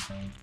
Thank you.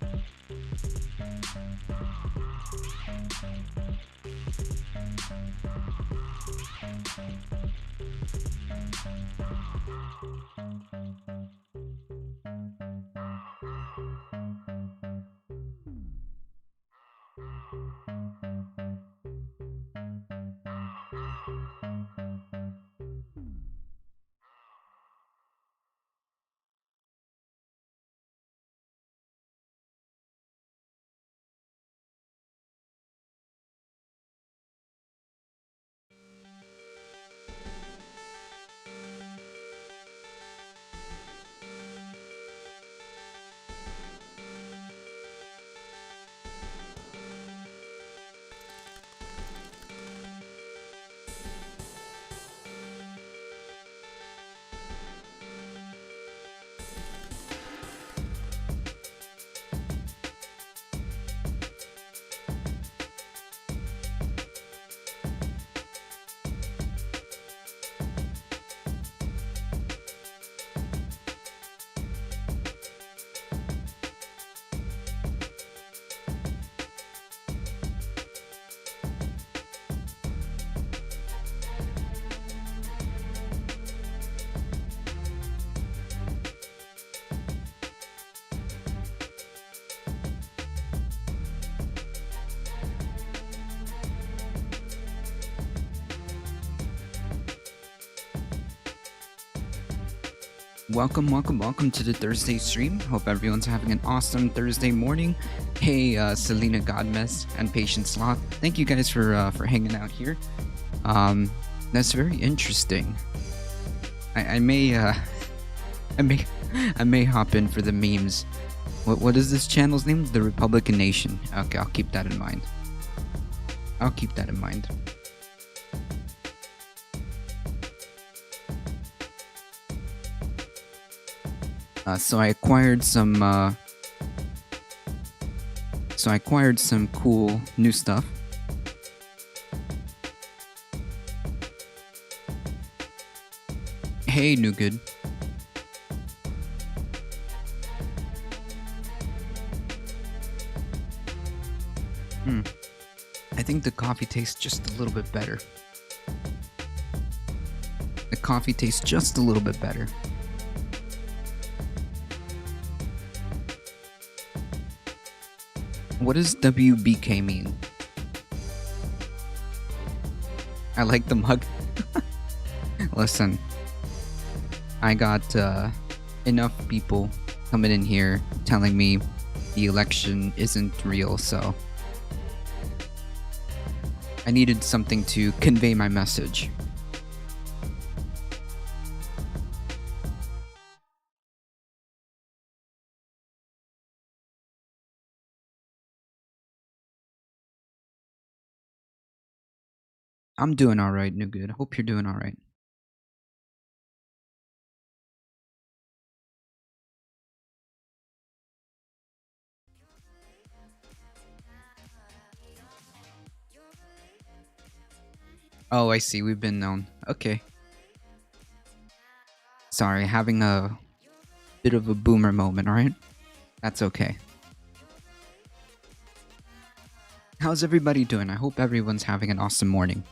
Welcome to the Thursday stream. Hope everyone's having an awesome Thursday morning. Hey, Selena Godmess and Patient Sloth, thank you guys for hanging out here. That's very interesting. I may I may I may hop in for the memes. What is this channel's name? The Republican Nation. Okay, I'll keep that in mind. So I acquired some cool new stuff. Hey, New Good. I think the coffee tastes just a little bit better. What does WBK mean? I like the mug. Listen, I got enough people coming in here telling me the election isn't real, so I needed something to convey my message. I'm doing alright, New Good. Hope you're doing alright. Oh, I see. We've been known. Okay. Sorry, having a bit of a boomer moment, alright? That's okay. How's everybody doing? I hope everyone's having an awesome morning.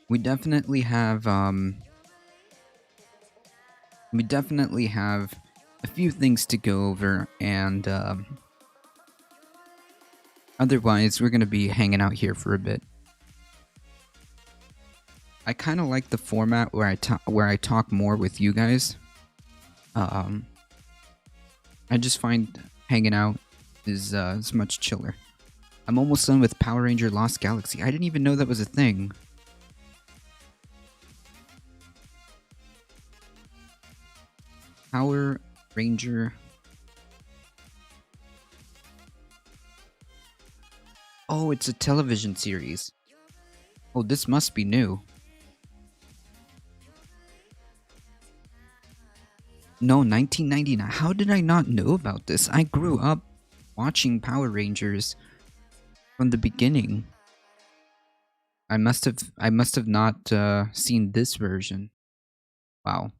We definitely have a few things to go over, and otherwise we're gonna be hanging out here for a bit. I kind of like the format where I talk more with you guys. I just find hanging out is much chiller. I'm almost done with Power Ranger Lost Galaxy. I didn't even know that was a thing. Power Ranger. Oh, it's a television series. Oh, this must be new. No, 1999. How did I not know about this? I grew up watching Power Rangers from the beginning. I must have not seen this version. Wow.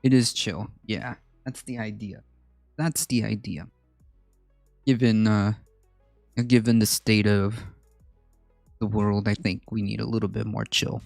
It is chill. Yeah, that's the idea. Given the state of the world, I think we need a little bit more chill.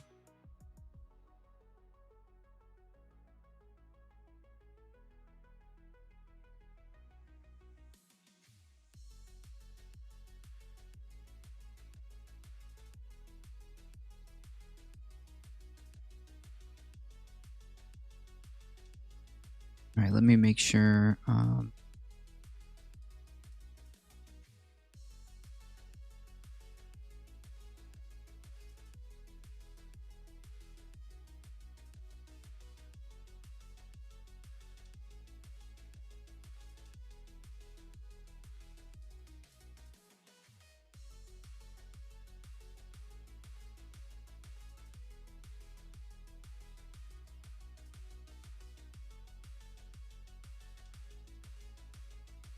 All right, let me make sure.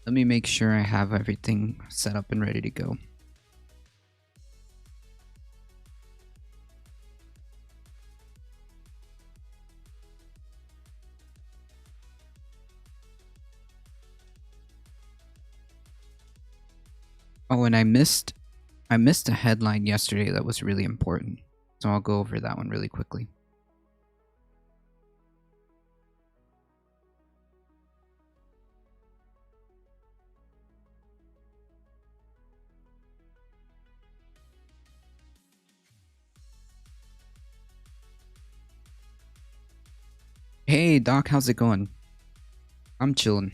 Let me make sure I have everything set up and ready to go. Oh, and I missed a headline yesterday that was really important. So I'll go over that one really quickly. Hey, Doc, how's it going? I'm chilling.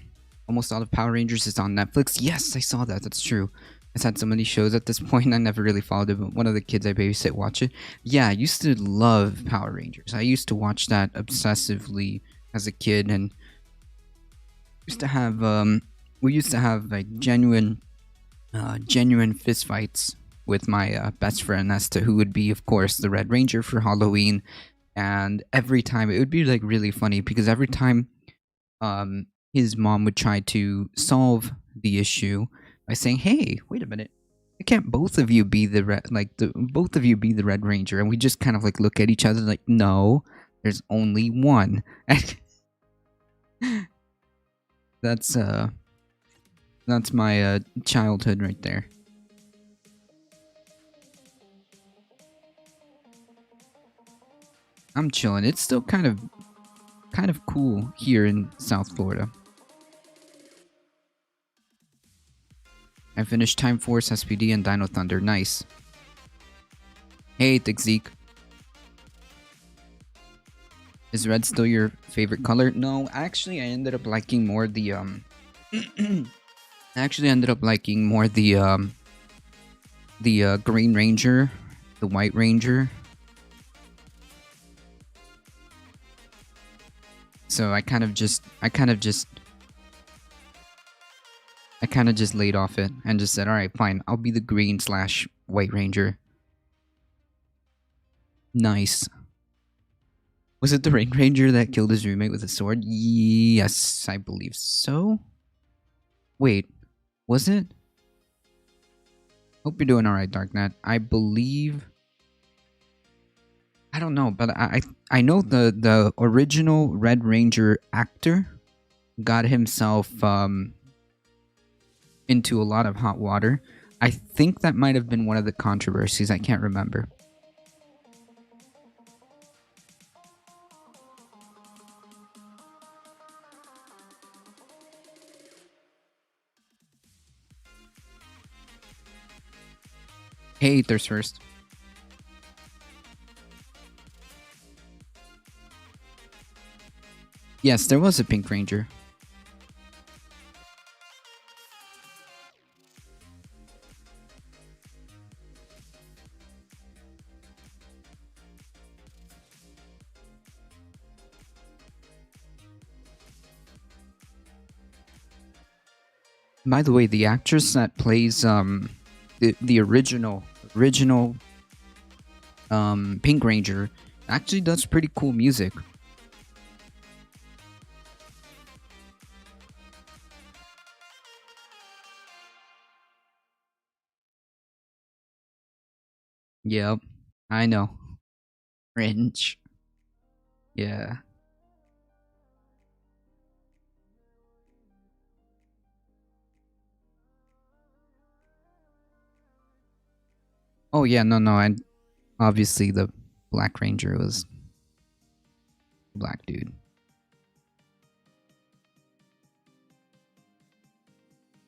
Almost all of Power Rangers is on Netflix. Yes, I saw that. That's true. It's had so many shows at this point. I never really followed it, but one of the kids I babysit watch it. Yeah, I used to love Power Rangers. I used to watch that obsessively as a kid, and used to have we used to have like genuine fist fights with my best friend as to who would be, of course, the Red Ranger for Halloween. And every time it would be like really funny because every time his mom would try to solve the issue by saying, "Hey, wait a minute, why can't both of you be the both of you be the Red Ranger?" And we just kind of like look at each other like, "No, there's only one." And that's my childhood right there. I'm chilling. It's still kind of cool here in South Florida. I finished Time Force, SPD, and Dino Thunder. Nice. Hey, Thick Zeke. Is red still your favorite color? No, actually, I ended up liking more the I actually ended up liking more the Green Ranger, the White Ranger. So I kind of just laid off it and just said, all right, fine, I'll be the Green / White Ranger. Nice. Was it the Rain Ranger that killed his roommate with a sword? Yes, I believe so. Wait, was it? Hope you're doing alright, Darknet. I believe... I don't know, but I know the original Red Ranger actor got himself into a lot of hot water. I think that might have been one of the controversies. I can't remember. Hey, Thirst First. Yes, there was a Pink Ranger. By the way, the actress that plays the original Pink Ranger actually does pretty cool music. Yep, I know. Cringe. Yeah. Oh yeah, no, and obviously the Black Ranger was a black dude.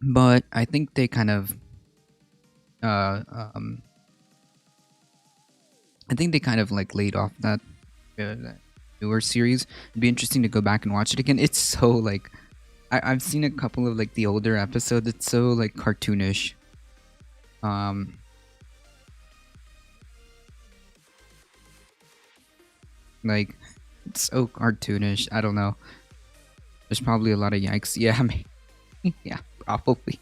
But I think they kind of uh um I think they kind of like laid off that newer series. It'd be interesting to go back and watch it again. It's so like I've seen a couple of like the older episodes. It's so like cartoonish. Like it's so cartoonish. I don't know. There's probably a lot of yikes. Yeah, yeah, probably.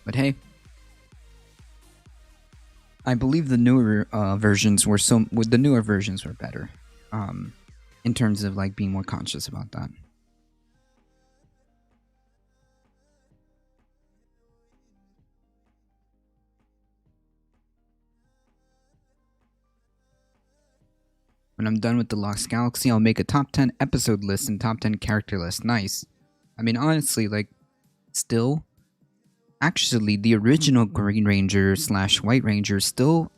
But hey, I believe the newer versions were the newer versions were better. In terms of like being more conscious about that. When I'm done with the Lost Galaxy, I'll make a top 10 episode list and top 10 character list. Nice. I mean, honestly, like, still, actually, the original Green Ranger / White Ranger still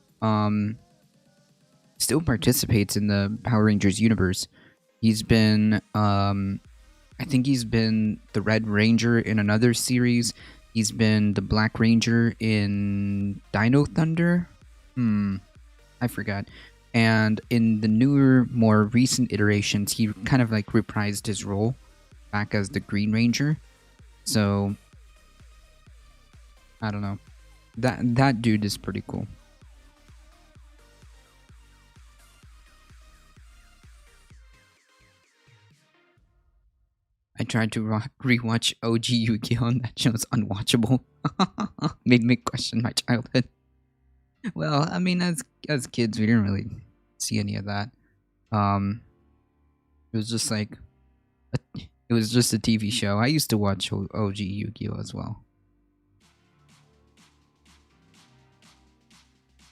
participates in the Power Rangers universe. He's been I think he's been the Red Ranger in another series. He's been the Black Ranger in Dino Thunder. I forgot. And in the newer, more recent iterations, he kind of like reprised his role back as the Green Ranger. So I don't know. That dude is pretty cool. I tried to rewatch OG Yu-Gi-Oh! And that show's unwatchable. Made me question my childhood. Well, I mean, as kids, we didn't really see any of that. It was just like, it was just a TV show. I used to watch OG Yu-Gi-Oh! As well.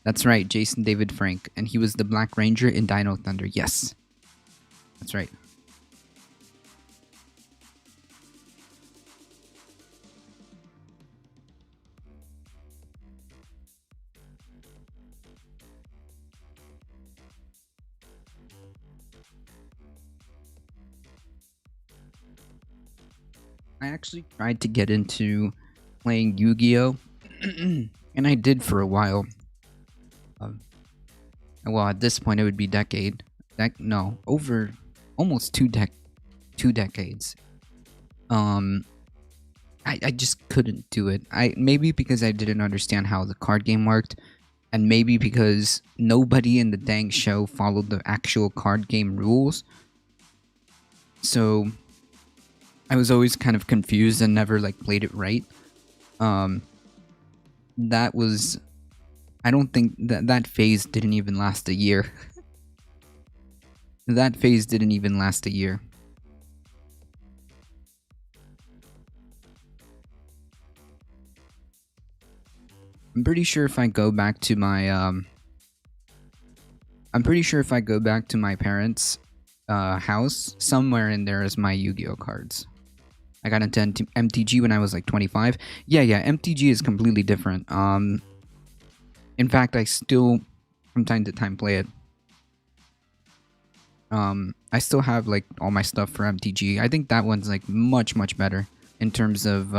That's right, Jason David Frank, and he was the Black Ranger in Dino Thunder. Yes, that's right. I actually tried to get into playing Yu-Gi-Oh! And I did for a while. Well, at this point, it would be decade. No, over almost two decades. I just couldn't do it. Maybe because I didn't understand how the card game worked, and maybe because nobody in the dang show followed the actual card game rules. So I was always kind of confused and never like played it right. That was, I don't think that phase didn't even last a year. That phase didn't even last a year. I'm pretty sure if I go back to my parents' house, somewhere in there is my Yu-Gi-Oh cards. I got into MTG when I was like 25. Yeah, MTG is completely different. In fact, I still from time to time play it. I still have like all my stuff for MTG. I think that one's like much better in terms of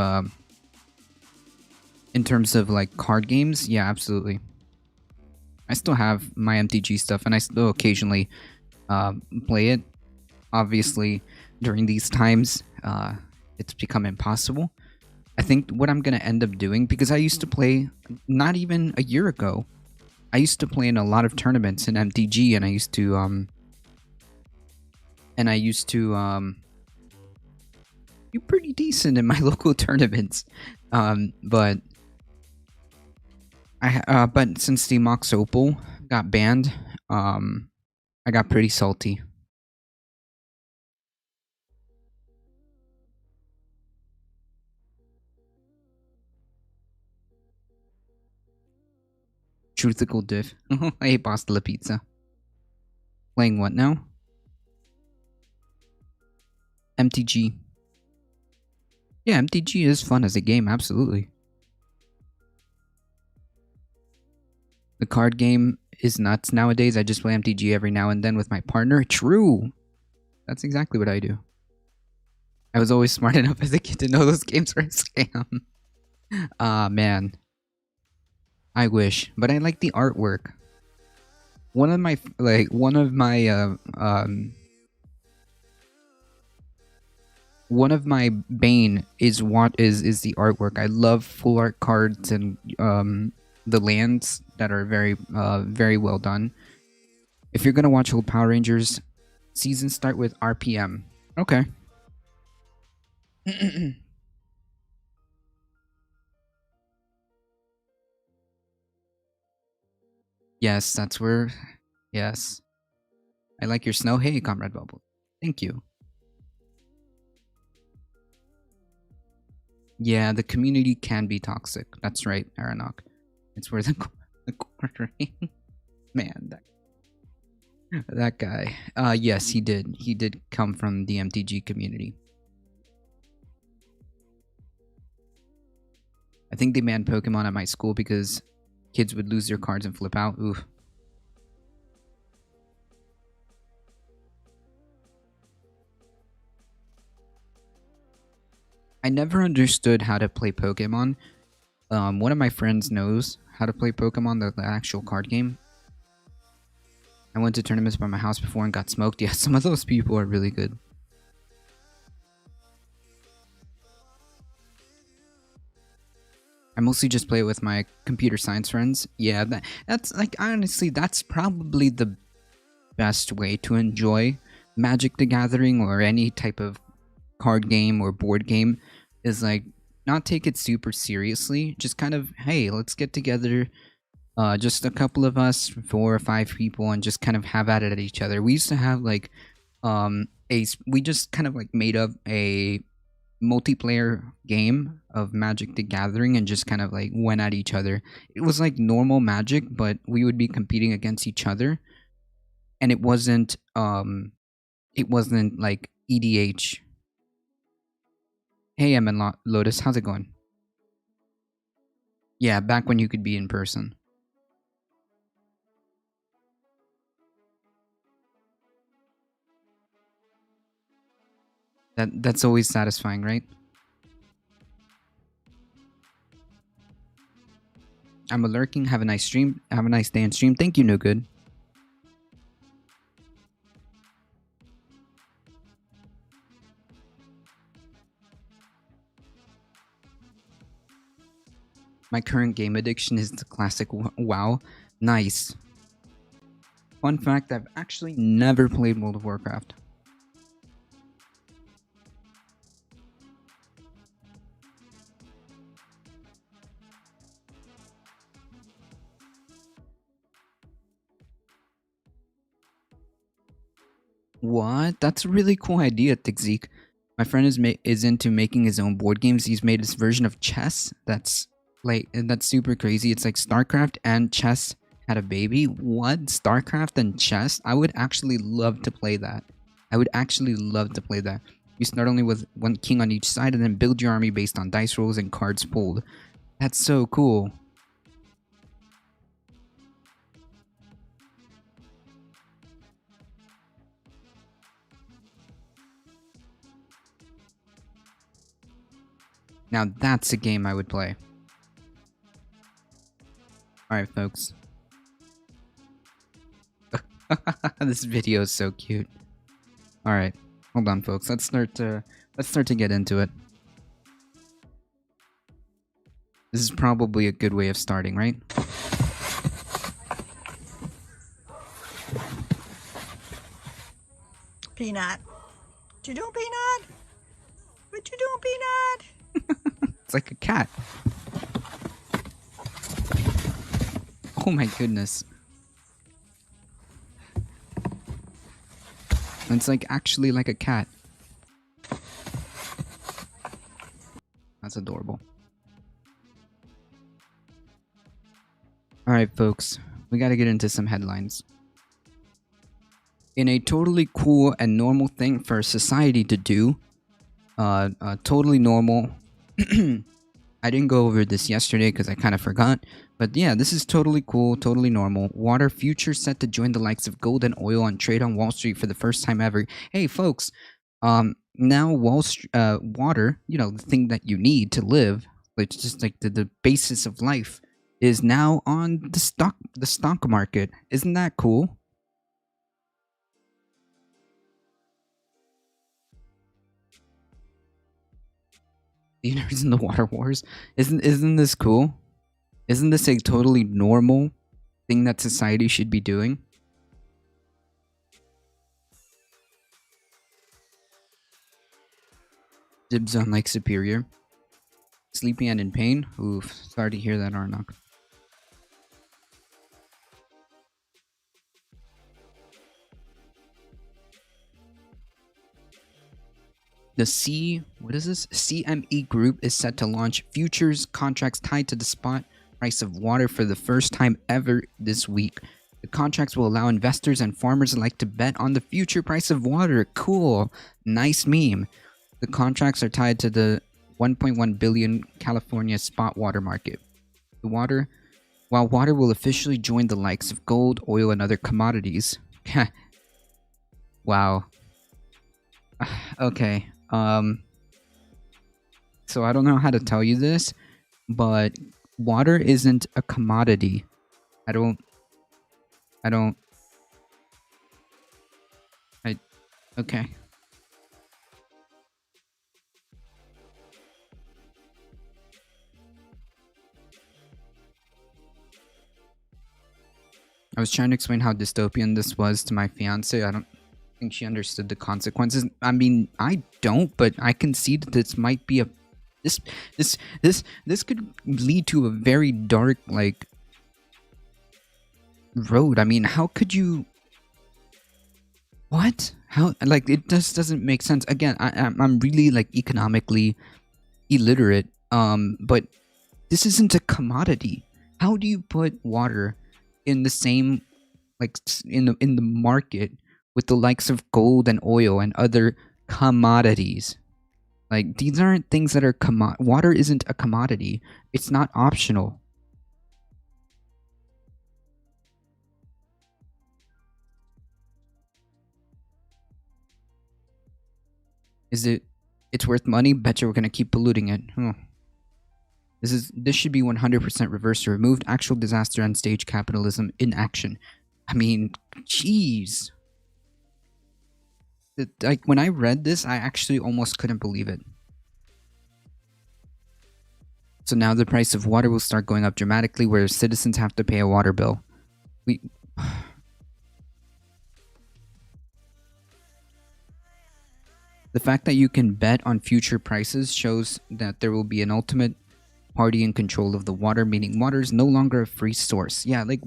like card games. Yeah, absolutely. I still have my MTG stuff, and I still occasionally play it. Obviously, during these times, it's become impossible. I think what I'm gonna end up doing, because I used to play not even a year ago, I used to play in a lot of tournaments in MTG, and I used to do pretty decent in my local tournaments. But since the Mox Opal got banned, I got pretty salty. Truthical diff. I ate pasta la pizza. Playing what now? MTG. Yeah, MTG is fun as a game, absolutely. The card game is nuts nowadays. I just play MTG every now and then with my partner. True. That's exactly what I do. I was always smart enough as a kid to know those games were a scam. Ah, man. I wish, but I like the artwork. One of my bane is the artwork. I love full art cards and the lands that are very well done. If you're gonna watch old Power Rangers, seasons start with RPM. Okay. Yes, that's where. Yes, I like your snow. Hey, Comrade Bubble. Thank you. Yeah, the community can be toxic. That's right, Aranok. It's where the quartering. Man, that guy. Yes, he did. He did come from the MTG community. I think they banned Pokemon at my school because kids would lose their cards and flip out. Oof. I never understood how to play Pokemon. One of my friends knows how to play Pokemon, the actual card game. I went to tournaments by my house before and got smoked. Yeah, some of those people are really good. I mostly just play it with my computer science friends. Yeah, that's like, honestly, that's probably the best way to enjoy Magic the Gathering or any type of card game or board game, is like not take it super seriously. Just kind of, hey, let's get together, just a couple of us, 4 or 5 people, and just kind of have at it at each other. We used to have like we just kind of like made up a multiplayer game of Magic the Gathering and just kind of like went at each other. It was like normal Magic, but we would be competing against each other, and it wasn't like EDH. Hey, Lotus, how's it going? Yeah, back when you could be in person. That's always satisfying, right? I'm a lurking. Have a nice stream. Have a nice day and stream. Thank you, no good. My current game addiction is the classic WoW. Nice. Fun fact, I've actually never played World of Warcraft. What? That's a really cool idea, Tigzeek. My friend is into making his own board games. He's made this version of chess that's super crazy. It's like StarCraft and chess had a baby. What? StarCraft and chess? I would actually love to play that. I would actually love to play that. You start only with one king on each side and then build your army based on dice rolls and cards pulled. That's so cool. Now that's a game I would play. Alright, folks. This video is so cute. Alright, hold on, folks. Let's start to get into it. This is probably a good way of starting, right? Peanut. What you doing, Peanut? What you doing, Peanut? It's like a cat. Oh my goodness. It's like actually like a cat. That's adorable. Alright, folks. We gotta get into some headlines. In a totally cool and normal thing for society to do, totally normal. I didn't go over this yesterday because I kind of forgot. But yeah, this is totally cool, totally normal. Water future set to join the likes of gold and oil and trade on Wall Street for the first time ever. Hey, folks, now water, the thing that you need to live, it's just like the basis of life, is now on the stock market. Isn't that cool? The nerds in the water wars. Isn't this cool? Isn't this a totally normal thing that society should be doing? Dibs on Lake Superior. Sleepy and in pain? Oof, sorry to hear that, Arnok. The CME Group is set to launch futures contracts tied to the spot price of water for the first time ever this week. The contracts will allow investors and farmers alike to bet on the future price of water. Cool. Nice meme. The contracts are tied to the 1.1 billion California spot water market. While water will officially join the likes of gold, oil, and other commodities. Wow. Okay. So I don't know how to tell you this, but water isn't a commodity. I don't. I don't. I. Okay. I was trying to explain how dystopian this was to my fiance. I don't think she understood the consequences. I mean, I don't, but I can see that this might be a this this could lead to a very dark like road. I mean, how could you what? How like it just doesn't make sense. Again, I'm really like economically illiterate. But this isn't a commodity. How do you put water in the same like in the market with the likes of gold and oil and other commodities? Like these aren't things that are water isn't a commodity. It's not optional. Is it it's worth money? Bet you we're gonna keep polluting it. Huh. This should be 100% reversed or removed. Actual disaster and stage capitalism in action. I mean, jeez. Like when I read this, I actually almost couldn't believe it. So now the price of water will start going up dramatically, where citizens have to pay a water bill. We. The fact that you can bet on future prices shows that there will be an ultimate party in control of the water, meaning water is no longer a free source. Yeah, like,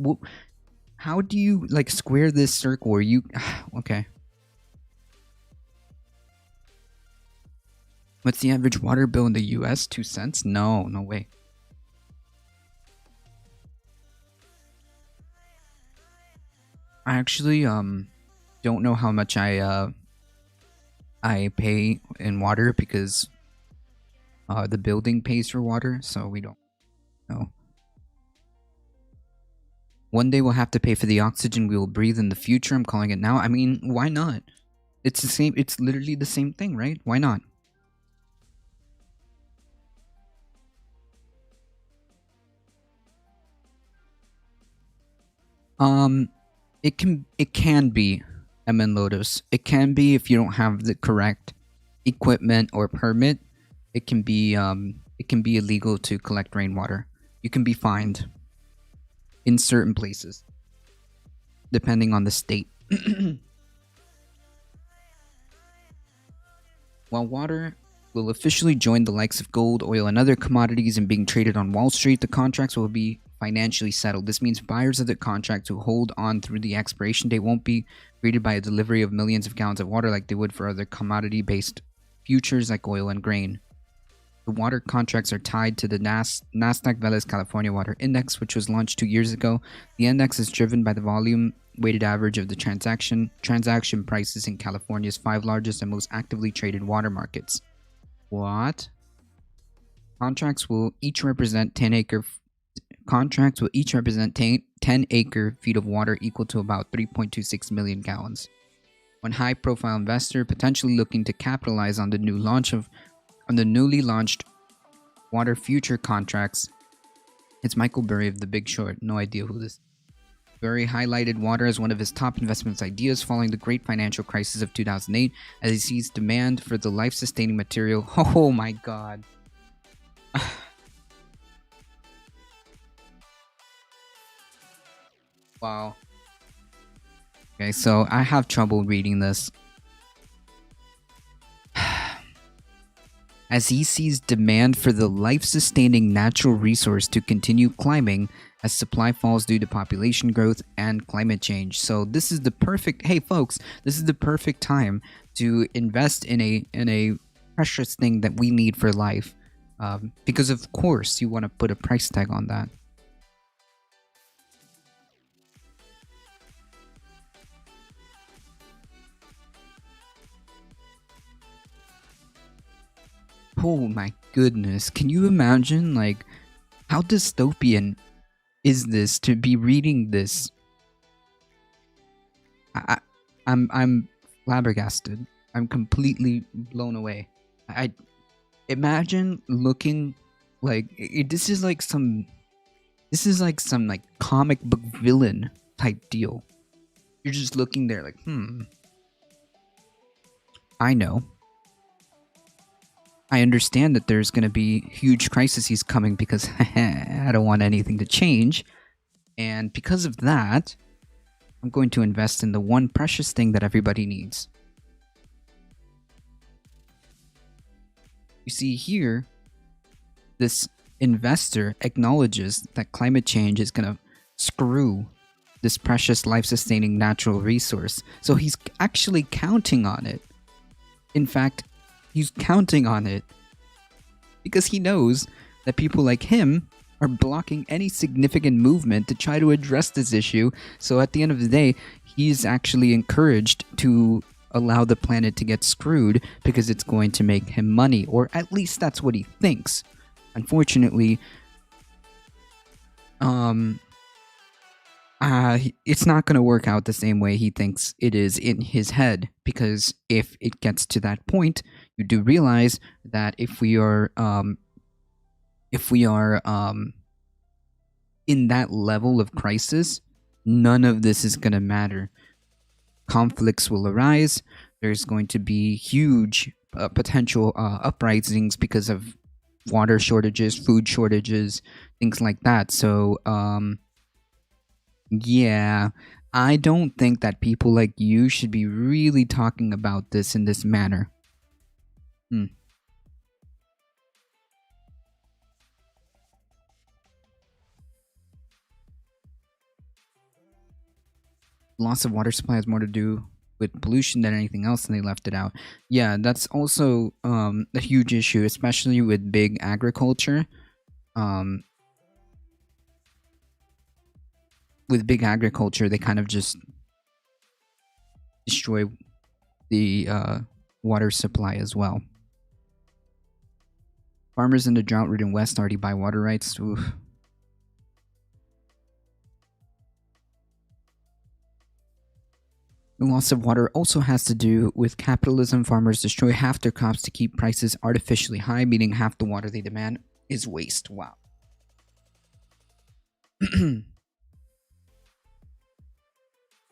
how do you, like, square this circle where you... Okay. What's the average water bill in the US? 2 cents? No, no way. I actually, don't know how much I pay in water because the building pays for water, so we don't know. One day we'll have to pay for the oxygen we will breathe in the future. I'm calling it now. I mean, why not? It's the same. It's literally the same thing, right? Why not? It can be, MN Lotus. It can be if you don't have the correct equipment or permit. It can be illegal to collect rainwater. You can be fined in certain places, depending on the state. While water will officially join the likes of gold, oil, and other commodities in being traded on Wall Street, the contracts will be financially settled. This means buyers of the contract who hold on through the expiration date won't be greeted by a delivery of millions of gallons of water like they would for other commodity-based futures like oil and grain. The water contracts are tied to the Nasdaq Veles California Water Index, which was launched 2 years ago. The index is driven by the volume weighted average of the transaction prices in California's 5 largest and most actively traded water markets. What? Contracts will each represent 10 acre feet of water equal to about 3.26 million gallons. One high-profile investor potentially looking to capitalize on the newly launched water future contracts. It's Michael Burry of The Big Short. No idea who this is. Burry highlighted water as one of his top investment ideas following the great financial crisis of 2008 as he sees demand for the life-sustaining material. Oh my god. Wow. Okay, so I have trouble reading this. As he sees demand for the life-sustaining natural resource to continue climbing as supply falls due to population growth and climate change. So this is the perfect, hey folks, this is the perfect time to invest in a precious thing that we need for life. Because of course you want to put a price tag on that. Oh my goodness, can you imagine like how dystopian is this to be reading this? I'm flabbergasted. I'm completely blown away. Imagine looking like this is like some like comic book villain type deal. You're just looking there like, I know. I understand that there's going to be huge crises coming because I don't want anything to change. And because of that, I'm going to invest in the one precious thing that everybody needs. You see here, this investor acknowledges that climate change is going to screw this precious life-sustaining natural resource. So he's actually counting on it. In fact, he's counting on it because he knows that people like him are blocking any significant movement to try to address this issue. So at the end of the day, he's actually encouraged to allow the planet to get screwed because it's going to make him money, or at least that's what he thinks. Unfortunately, it's not going to work out the same way he thinks it is in his head, because if it gets to that point, you do realize that if we are in that level of crisis, none of this is going to matter. Conflicts will arise. There's going to be huge potential uprisings because of water shortages, food shortages, things like that. So, yeah, I don't think that people like you should be really talking about this in this manner. Loss of water supply has more to do with pollution than anything else, and they left it out. Yeah, that's also a huge issue, especially with big agriculture. With big agriculture, they kind of just destroy the water supply as well. Farmers in the drought-ridden West already buy water rights. Oof. The loss of water also has to do with capitalism. Farmers destroy half their crops to keep prices artificially high, meaning half the water they demand is waste. Wow.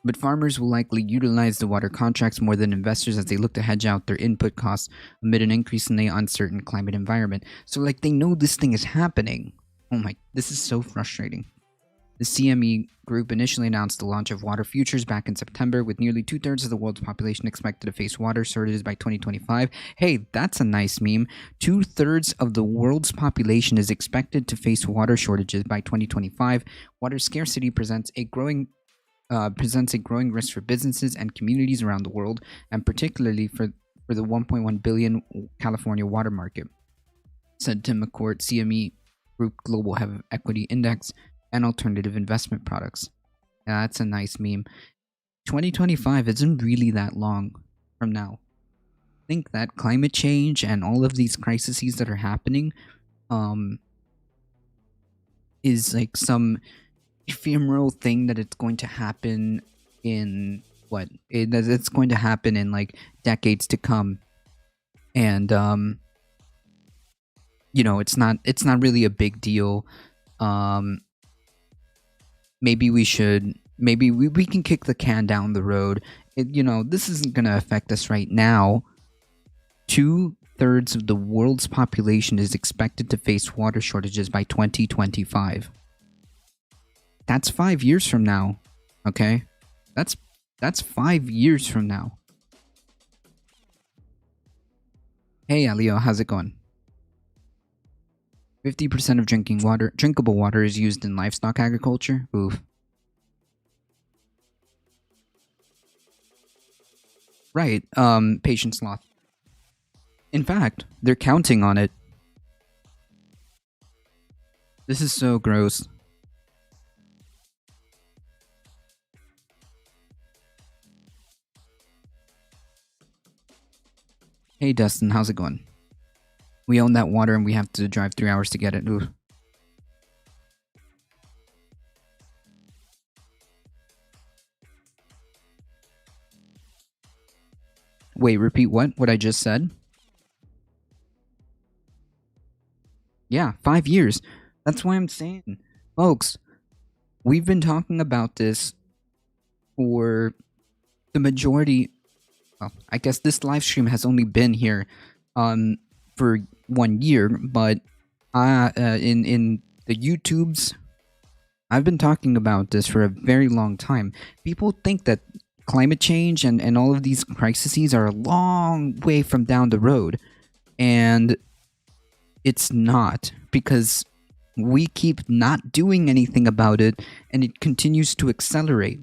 But farmers will likely utilize the water contracts more than investors as they look to hedge out their input costs amid an increasingly uncertain climate environment. So, like, they know this thing is happening. Oh my, this is so frustrating. The CME Group initially announced the launch of water futures back in September, with nearly 2/3 of the world's population expected to face water shortages by 2025. Hey, that's a nice meme. 2/3 of the world's population is expected to face water shortages by 2025. Water scarcity presents a growing risk for businesses and communities around the world, and particularly for the 1.1 billion California water market, said Tim McCourt, CME Group Global Head of Equity Index and Alternative Investment Products. Yeah, that's a nice meme. 2025 isn't really that long from now. I think that climate change and all of these crises that are happening is like some ephemeral thing that it's going to happen in it's going to happen in like decades to come. And it's not really a big deal. Maybe we can kick the can down the road. This isn't going to affect us right now. 2/3 of the world's population is expected to face water shortages by 2025. That's 5 years from now. Okay? That's 5 years from now. Hey, Alio, how's it going? 50% of drinkable water is used in livestock agriculture. Oof. Right, patient sloth. In fact, they're counting on it. This is so gross. Hey, Dustin, how's it going? We own that water and we have to drive 3 hours to get it. Oof. Wait, repeat what? What I just said? Yeah, 5 years. That's why I'm saying, folks, we've been talking about this for the majority. Well, I guess this live stream has only been here um for 1 year, but in the YouTubes, I've been talking about this for a very long time. People think that climate change and all of these crises are a long way from down the road, and it's not, because we keep not doing anything about it and it continues to accelerate.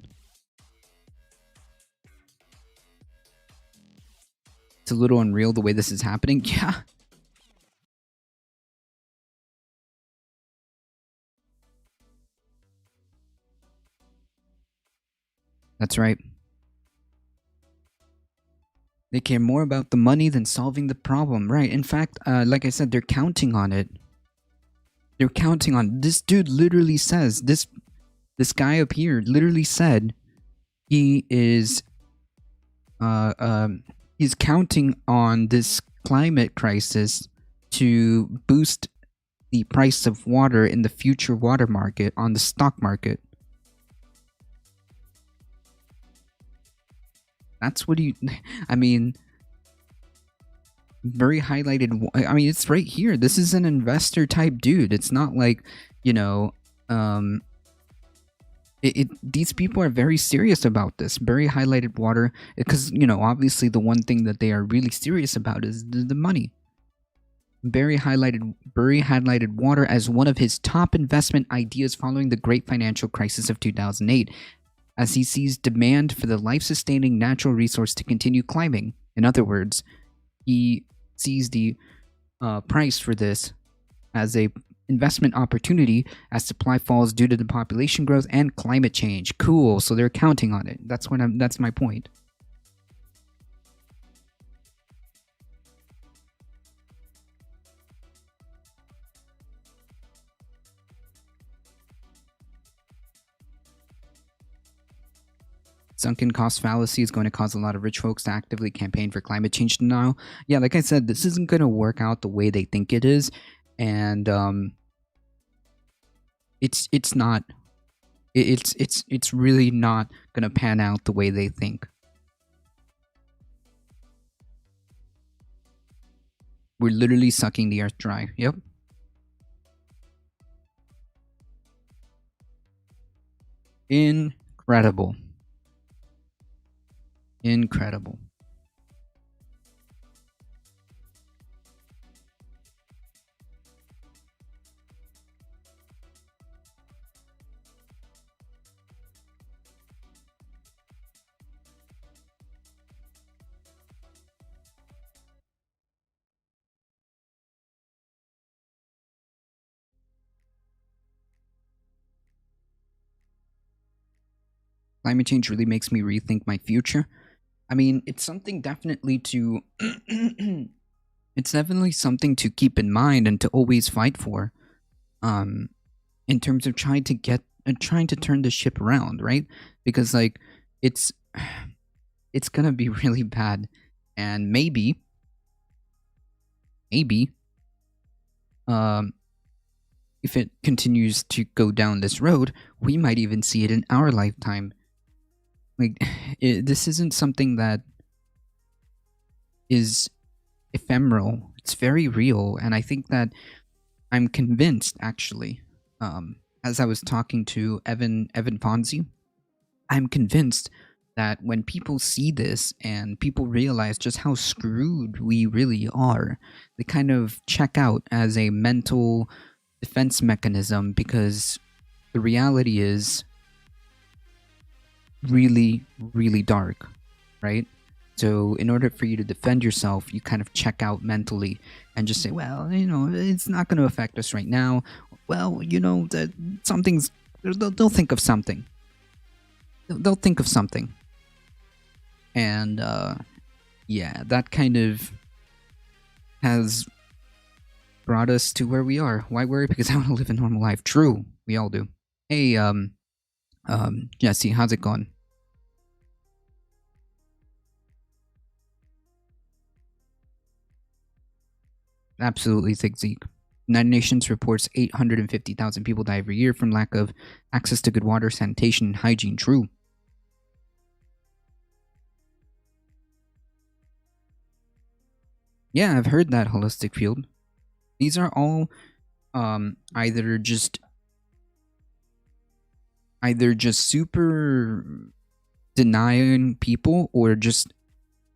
It's a little unreal the way this is happening. Yeah. That's right. They care more about the money than solving the problem. Right. In fact, like I said, they're counting on it. They're counting on this dude. Literally says this guy up here literally said he is he's counting on this climate crisis to boost the price of water in the future water market on the stock market. That's what you. I mean, very highlighted. I mean, it's right here. This is an investor type dude. It's not like, you know, these people are very serious about this. Very highlighted water, because obviously the one thing that they are really serious about is the money. Very highlighted water as one of his top investment ideas following the great financial crisis of 2008, as he sees demand for the life-sustaining natural resource to continue climbing. In other words, he sees the price for this as a investment opportunity as supply falls due to the population growth and climate change. Cool. So they're counting on it. That's my point. Sunken cost fallacy is going to cause a lot of rich folks to actively campaign for climate change denial. Yeah, like I said, this isn't going to work out the way they think it is, and it's not. It's really not going to pan out the way they think. We're literally sucking the earth dry. Yep. Incredible. Incredible. Climate change really makes me rethink my future. I mean, it's something definitely to it's definitely something to keep in mind and to always fight for. In terms of trying to turn the ship around, right? Because like it's it's gonna be really bad, and maybe um if it continues to go down this road, we might even see it in our lifetime. Like, this isn't something that is ephemeral. It's very real, and I think that I'm convinced, actually, as I was talking to Evan Fonzie, I'm convinced that when people see this and people realize just how screwed we really are, they kind of check out as a mental defense mechanism, because the reality is really, really dark, right? So in order for you to defend yourself, you kind of check out mentally and just say, well, it's not going to affect us right now. Well, that something's, they'll think of something. They'll think of something. And yeah, that kind of has brought us to where we are. Why worry? Because I want to live a normal life. True, we all do. Hey, Jesse, how's it going? Absolutely, Zeke. United Nations reports 850,000 people die every year from lack of access to good water, sanitation, and hygiene. True. Yeah, I've heard that, holistic field. These are all either just super denying people or just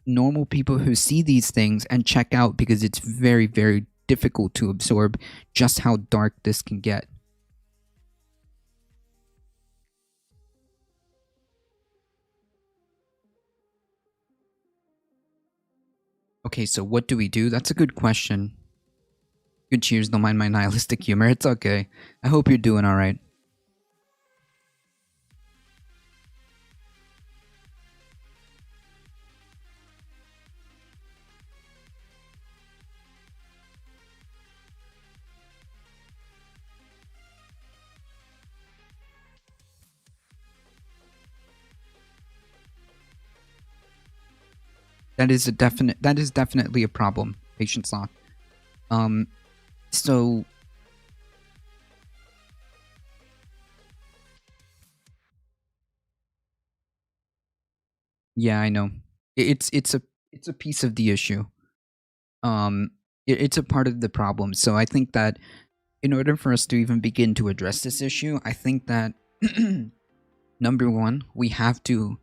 normal people who see these things and check out because it's very, very difficult to absorb just how dark this can get. Okay, so what do we do? That's a good question. Good cheers, don't mind my nihilistic humor. It's okay. I hope you're doing alright. That is definitely a problem, patient slot. So yeah, I know. It's a piece of the issue. It's a part of the problem. So I think that in order for us to even begin to address this issue, I think that number one, we have to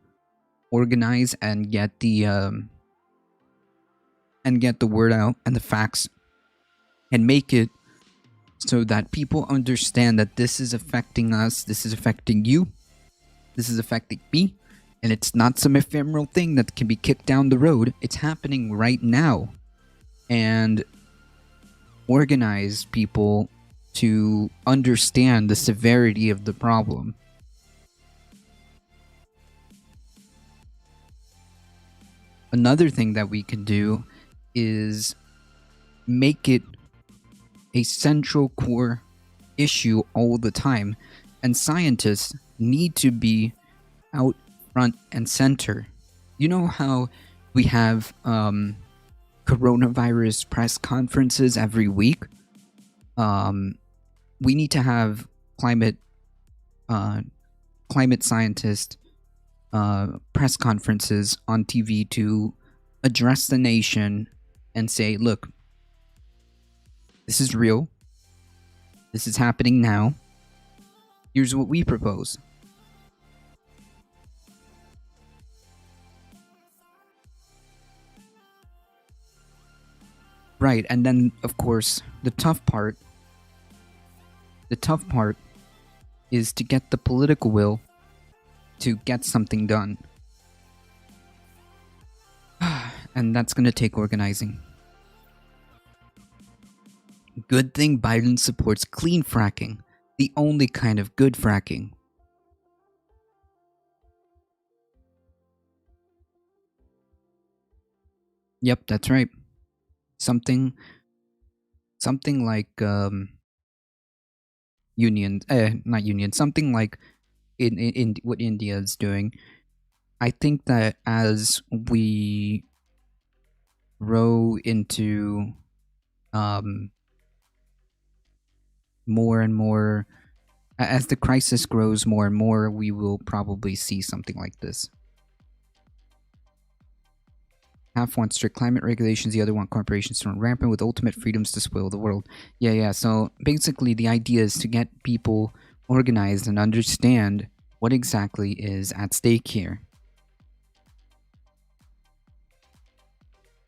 organize and get the word out and the facts and make it so that people understand that this is affecting us, this is affecting you, this is affecting me, and it's not some ephemeral thing that can be kicked down the road. It's happening right now. And organize people to understand the severity of the problem. Another thing that we can do is make it a central core issue all the time, and scientists need to be out front and center. You know how we have coronavirus press conferences every week? We need to have climate scientist press conferences on TV to address the nation and say, look, this is real. This is happening now. Here's what we propose. Right, and then, of course, the tough part is to get the political will to get something done. And that's going to take organizing. Good thing Biden supports clean fracking, the only kind of good fracking. Yep, that's right. Something like not union, something like in what India is doing. I think that as we grow into more and more, as the crisis grows more and more, we will probably see something like this. Half want strict climate regulations, the other want corporations to run rampant with ultimate freedoms to spoil the world. Yeah. So basically, the idea is to get people organized and understand what exactly is at stake here.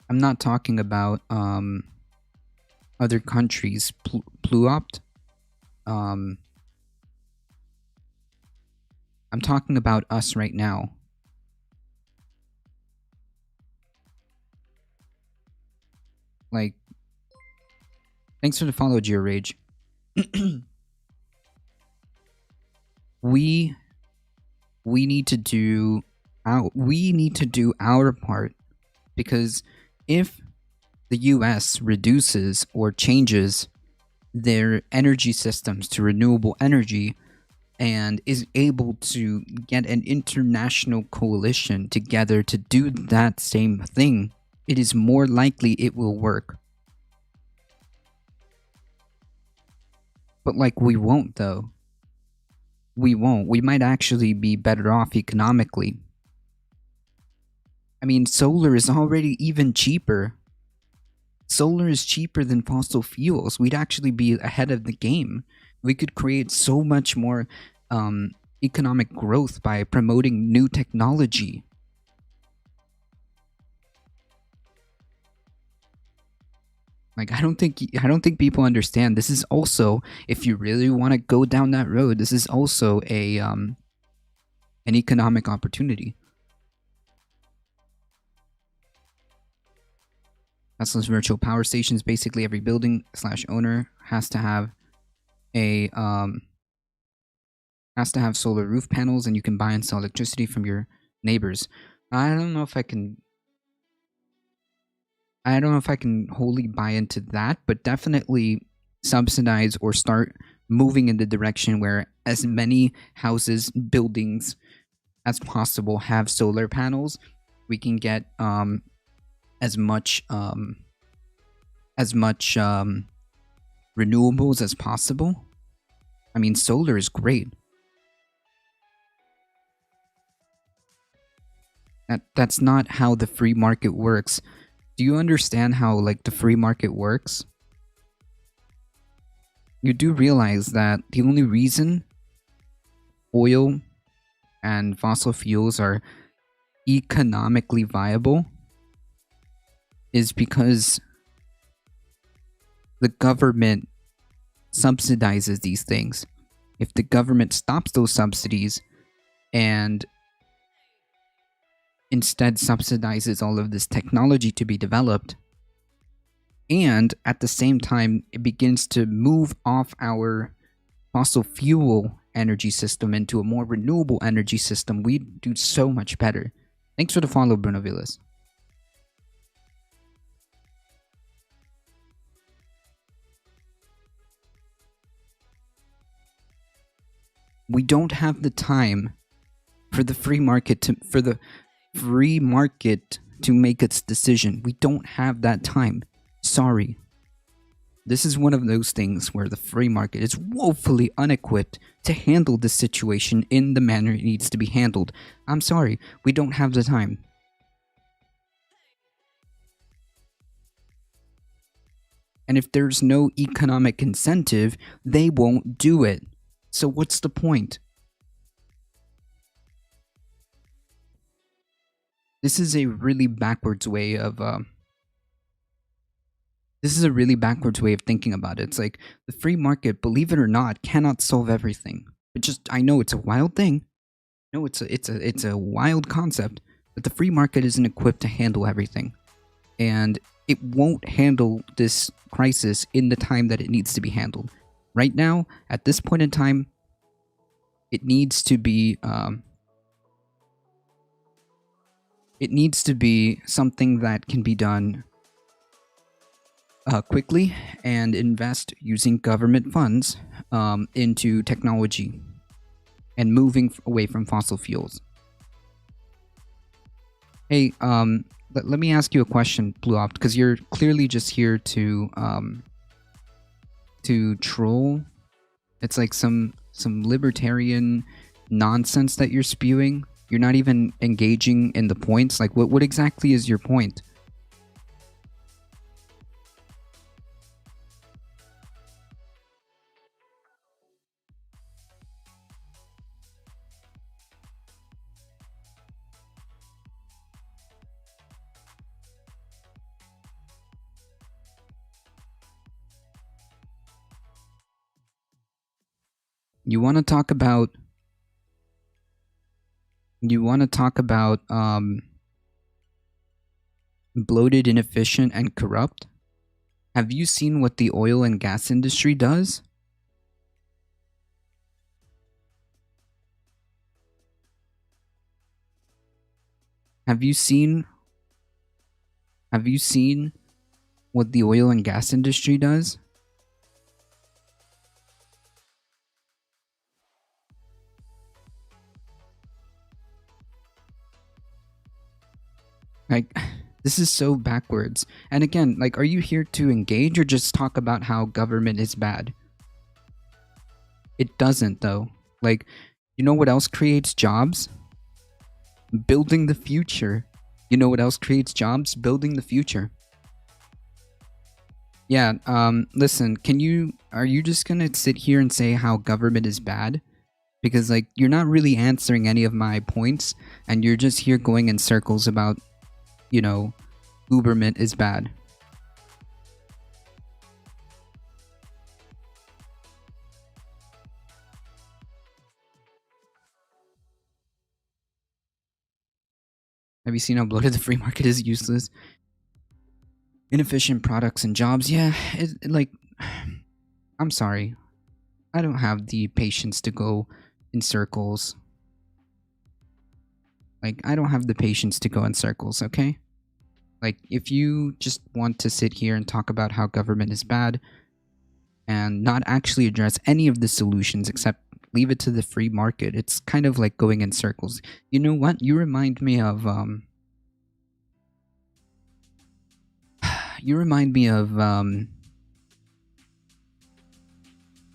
I'm not talking about other countries' pluopt. I'm talking about us right now. Like, thanks for the follow, GeoRage. we need to do our part, because if the US reduces or changes their energy systems to renewable energy and is able to get an international coalition together to do that same thing, it is more likely it will work. But like, we won't though. We won't. We might actually be better off economically. I mean, solar is already even cheaper. Solar is cheaper than fossil fuels. We'd actually be ahead of the game. We could create so much more economic growth by promoting new technology. Like, I don't think people understand. This is also, if you really want to go down that road, this is also a an economic opportunity. Tesla's virtual power stations, basically every building / owner has to have a solar roof panels, and you can buy and sell electricity from your neighbors. I don't know if I can wholly buy into that, but definitely subsidize or start moving in the direction where as many houses, buildings as possible have solar panels. We can get as much renewables as possible. I mean, solar is great. That's not how the free market works. Do you understand how like the free market works? You do realize that the only reason oil and fossil fuels are economically viable is because the government subsidizes these things. If the government stops those subsidies and instead subsidizes all of this technology to be developed, and at the same time it begins to move off our fossil fuel energy system into a more renewable energy system, we'd do so much better. Thanks for the follow, Bruno Villas. We don't have the time for the free market to make its decision. We don't have that time. Sorry. This is one of those things where the free market is woefully unequipped to handle this situation in the manner it needs to be handled. I'm sorry, we don't have the time. And if there's no economic incentive, they won't do it. So what's the point? This is a really backwards way of thinking about it. It's like the free market, believe it or not, cannot solve everything. I know it's a wild thing. No, it's a wild concept, but the free market isn't equipped to handle everything. And it won't handle this crisis in the time that it needs to be handled. Right now, at this point in time, it needs to be something that can be done quickly and invest using government funds into technology and moving away from fossil fuels. Hey, let me ask you a question, Blue Opt, because you're clearly just here to troll. It's like some libertarian nonsense that you're spewing. You're not even engaging in the points. Like, what exactly is your point? You want to talk about bloated, inefficient, and corrupt? Have you seen what the oil and gas industry does? Have you seen what the oil and gas industry does? Like, this is so backwards. And again, like, are you here to engage or just talk about how government is bad? It doesn't, though. Like, you know what else creates jobs? Building the future. You know what else creates jobs? Building the future. Yeah, listen, are you just gonna sit here and say how government is bad? Because, like, you're not really answering any of my points, and you're just here going in circles about, you know, Uberment is bad. Have you seen how bloated the free market is? Useless. Inefficient products and jobs. Yeah, like, I'm sorry. I don't have the patience to go in circles. Like, I don't have the patience to go in circles, okay? Like, if you just want to sit here and talk about how government is bad and not actually address any of the solutions except leave it to the free market, it's kind of like going in circles. You know what? You remind me of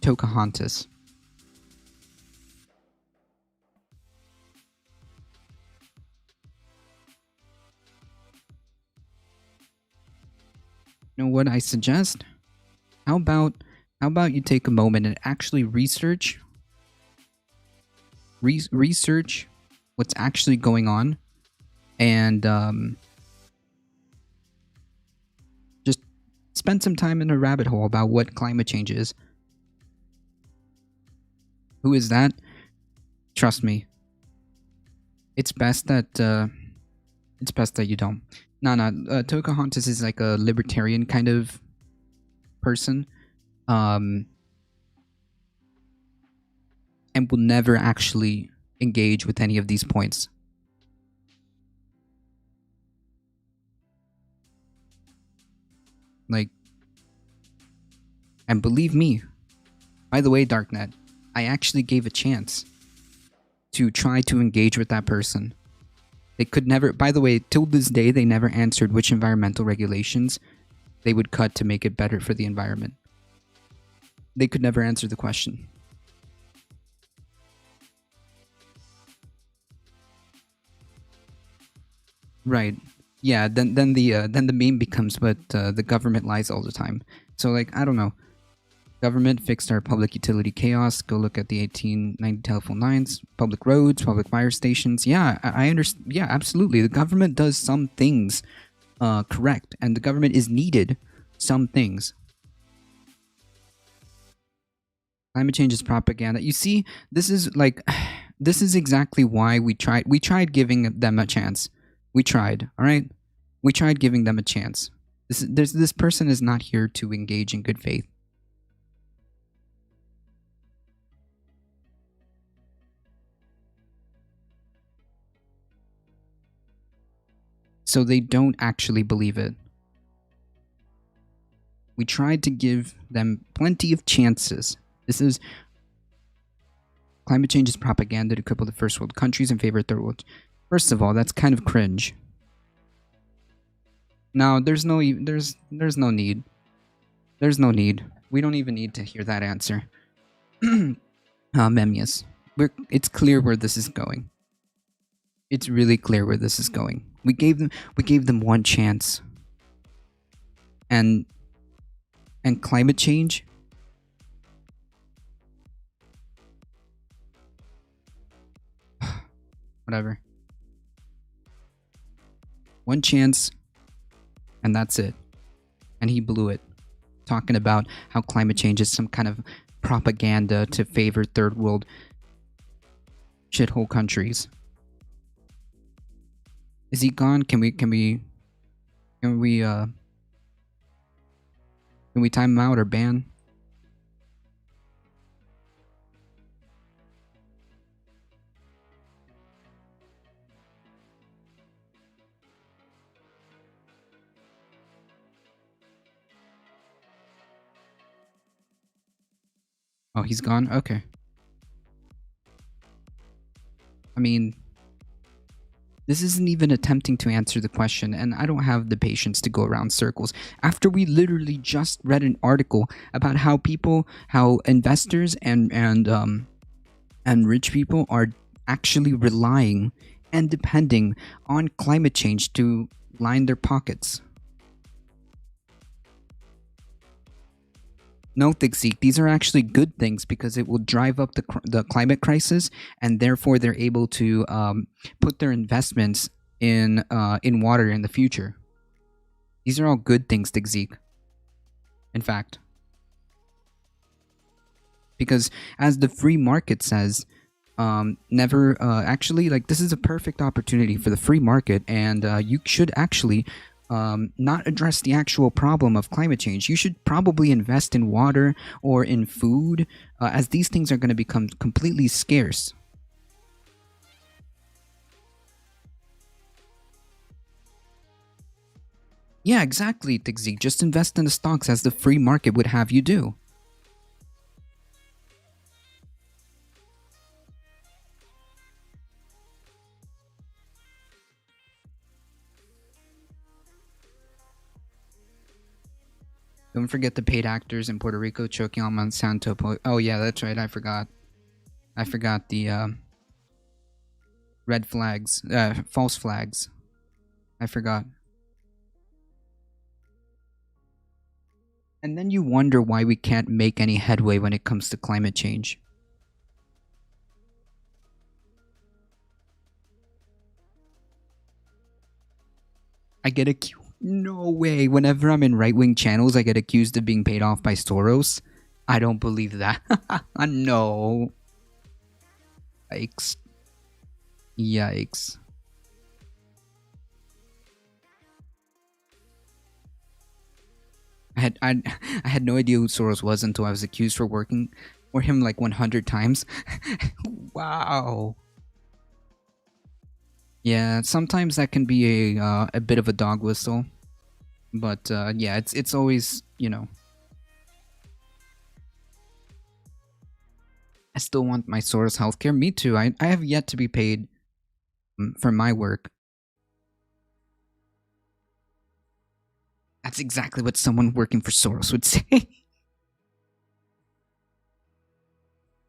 Pocahontas. You know what I suggest? How about you take a moment and actually research what's actually going on, and just spend some time in a rabbit hole about what climate change is. Who is that? Trust me. It's best that you don't. No. Pocahontas is like a libertarian kind of person, and will never actually engage with any of these points. Like, and believe me, by the way, Darknet, I actually gave a chance to try to engage with that person. They could never, by the way, till this day, they never answered which environmental regulations they would cut to make it better for the environment. They could never answer the question. Right. Yeah, then the meme becomes, but the government lies all the time. So, like, I don't know. Government fixed our public utility chaos. Go look at the 1890 telephone lines, public roads, public fire stations. Yeah, I understand. Yeah, absolutely. The government does some things correct, and the government is needed some things. Climate change is propaganda. You see, this is like, this is exactly why we tried giving them a chance. We tried, all right? We tried giving them a chance. This person is not here to engage in good faith. So they don't actually believe it. We tried to give them plenty of chances. This is climate change is propaganda to cripple the first world countries and favor third world. First of all, that's kind of cringe. No, there's no need. There's no need. We don't even need to hear that answer. Memmius. It's clear where this is going. It's really clear where this is going. We gave them one chance. And climate change, whatever. One chance, and that's it. And he blew it, talking about how climate change is some kind of propaganda to favor third world shithole countries. Is he gone? Can we time him out or ban? Oh, he's gone? Okay. I mean, This isn't even attempting to answer the question, and I don't have the patience to go around circles. After we literally just read an article about how investors and rich people are actually relying and depending on climate change to line their pockets. No, Zeke, these are actually good things because it will drive up the climate crisis, and therefore they're able to put their investments in water in the future. These are all good things, Zeke. In fact, because as the free market says, never actually, like, this is a perfect opportunity for the free market, and you should actually not address the actual problem of climate change. You should probably invest in water or in food, as these things are going to become completely scarce. Yeah, exactly, Tigzi. Just invest in the stocks as the free market would have you do. Don't forget the paid actors in Puerto Rico choking on Monsanto. Oh yeah, that's right. I forgot. I forgot the red flags, false flags. I forgot. And then you wonder why we can't make any headway when it comes to climate change. I get accused. No way. Whenever I'm in right wing channels, I get accused of being paid off by Soros. I don't believe that. No. Yikes. Yikes. I had no idea who Soros was until I was accused for working for him like 100 times. Wow. Yeah, sometimes that can be a bit of a dog whistle, but yeah, it's always, you know. I still want my Soros healthcare. Me too. I have yet to be paid for my work. That's exactly what someone working for Soros would say.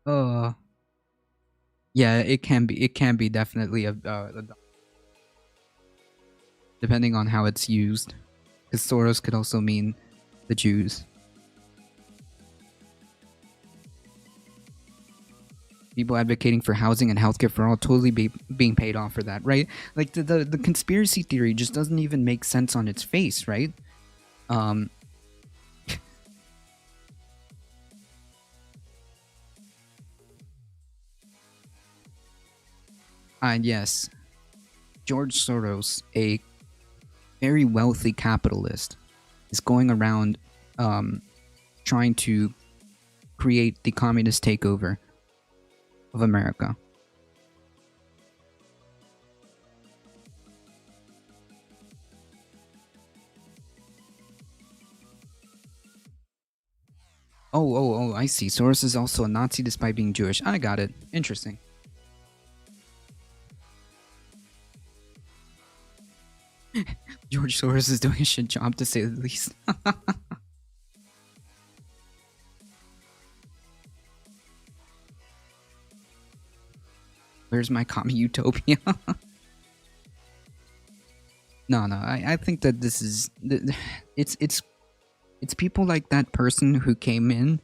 uh yeah, it can be. It can be definitely a depending on how it's used. Because Soros could also mean the Jews. People advocating for housing and healthcare for all totally being paid off for that, right? Like the conspiracy theory just doesn't even make sense on its face, right? Um, and yes, George Soros, a very wealthy capitalist, is going around trying to create the communist takeover of America. Oh, I see. Soros is also a Nazi despite being Jewish. I got it. Interesting. George Soros is doing a shit job, to say the least. Where's my commie utopia? No, I think that this is it's people like that person who came in,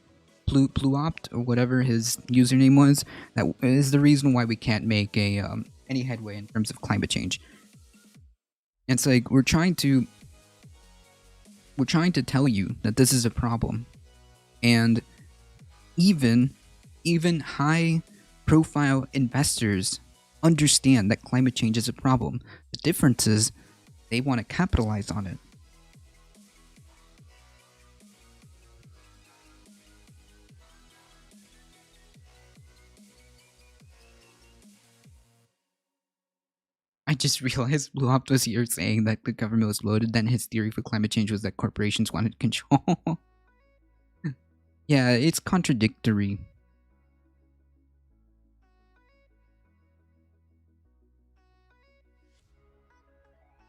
Pluopt or whatever his username was, that is the reason why we can't make a any headway in terms of climate change. It's like we're trying to tell you that this is a problem, and even high profile investors understand that climate change is a problem. The difference is they want to capitalize on it. I just realized Blue Opt was here saying that the government was bloated, then his theory for climate change was that corporations wanted control. Yeah, it's contradictory.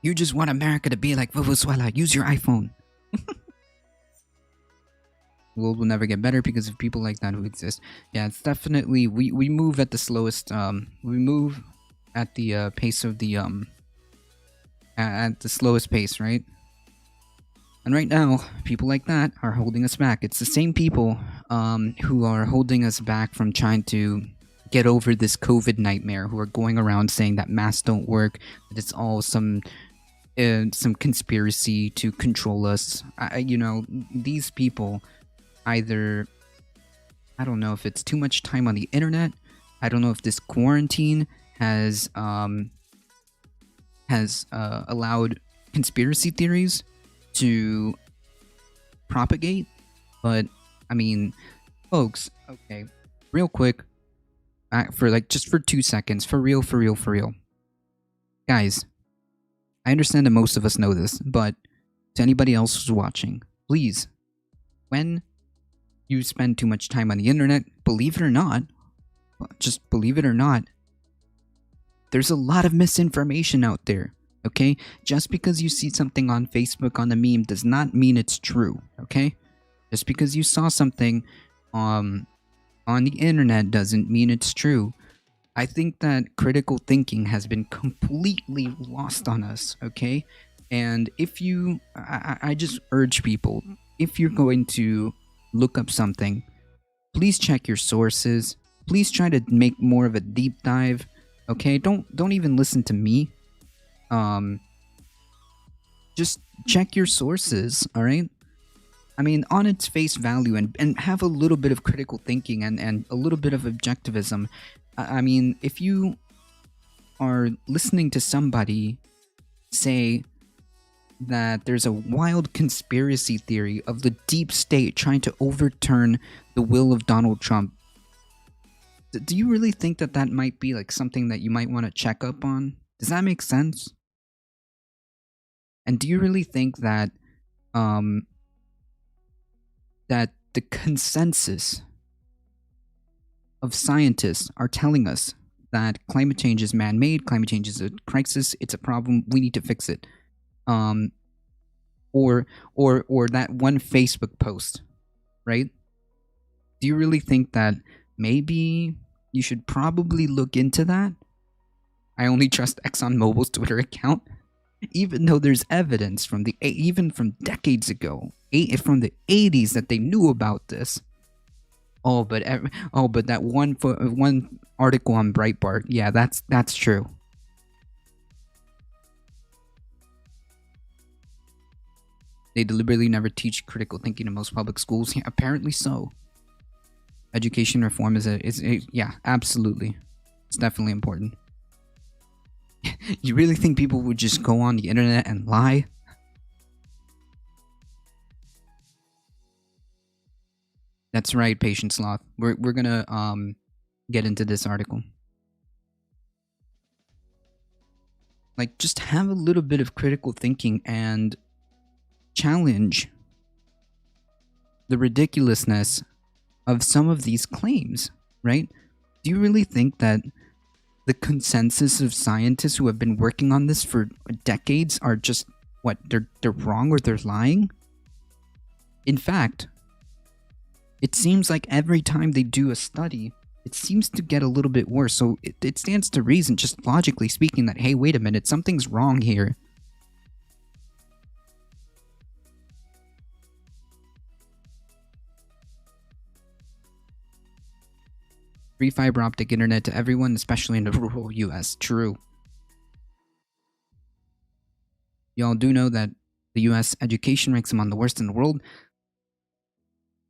You just want America to be like Venezuela. Use your iPhone. The world will never get better because of people like that who exist. Yeah, it's definitely we move at the slowest. We move at the pace of the at the slowest pace, right? And right now, people like that are holding us back. It's the same people who are holding us back from trying to get over this COVID nightmare, who are going around saying that masks don't work, that it's all some conspiracy to control us. These people either, I don't know if it's too much time on the internet. I don't know if this quarantine has allowed conspiracy theories to propagate. But I mean, folks, okay, real quick, for like just for 2 seconds, for real, guys. I understand that most of us know this, but to anybody else who's watching, please, when you spend too much time on the internet, believe it or not, just believe it or not, there's a lot of misinformation out there. Okay? Just because you see something on Facebook on a meme does not mean it's true. Okay? Just because you saw something on the internet doesn't mean it's true. I think that critical thinking has been completely lost on us. Okay? And if you, I just urge people, if you're going to look up something, please check your sources. Please try to make more of a deep dive. Okay? Don't even listen to me. Just check your sources, all right? I mean, on its face value, and have a little bit of critical thinking and a little bit of objectivism. I mean, if you are listening to somebody say that there's a wild conspiracy theory of the deep state trying to overturn the will of Donald Trump, do you really think that that might be like something that you might want to check up on? Does that make sense? And do you really think that that the consensus of scientists are telling us that climate change is man-made, climate change is a crisis, it's a problem, we need to fix it? Or that one Facebook post, right? Do you really think that maybe you should probably look into that? I only trust ExxonMobil's Twitter account, even though there's evidence from even from decades ago, from the 80s, that they knew about this. But that one article on Breitbart, yeah, that's true. They deliberately never teach critical thinking in most public schools. Yeah, apparently so. Education reform is yeah, absolutely. It's definitely important. You really think people would just go on the internet and lie? That's right, Patient Sloth. We're gonna get into this article. Like, just have a little bit of critical thinking and challenge the ridiculousness of some of these claims, right? Do you really think that the consensus of scientists who have been working on this for decades are just, what, they're wrong or they're lying? In fact, it seems like every time they do a study, it seems to get a little bit worse. So it stands to reason, just logically speaking, that, hey, wait a minute, something's wrong here. Free fiber optic internet to everyone, especially in the rural US. True. Y'all do know that the US education ranks among the worst in the world.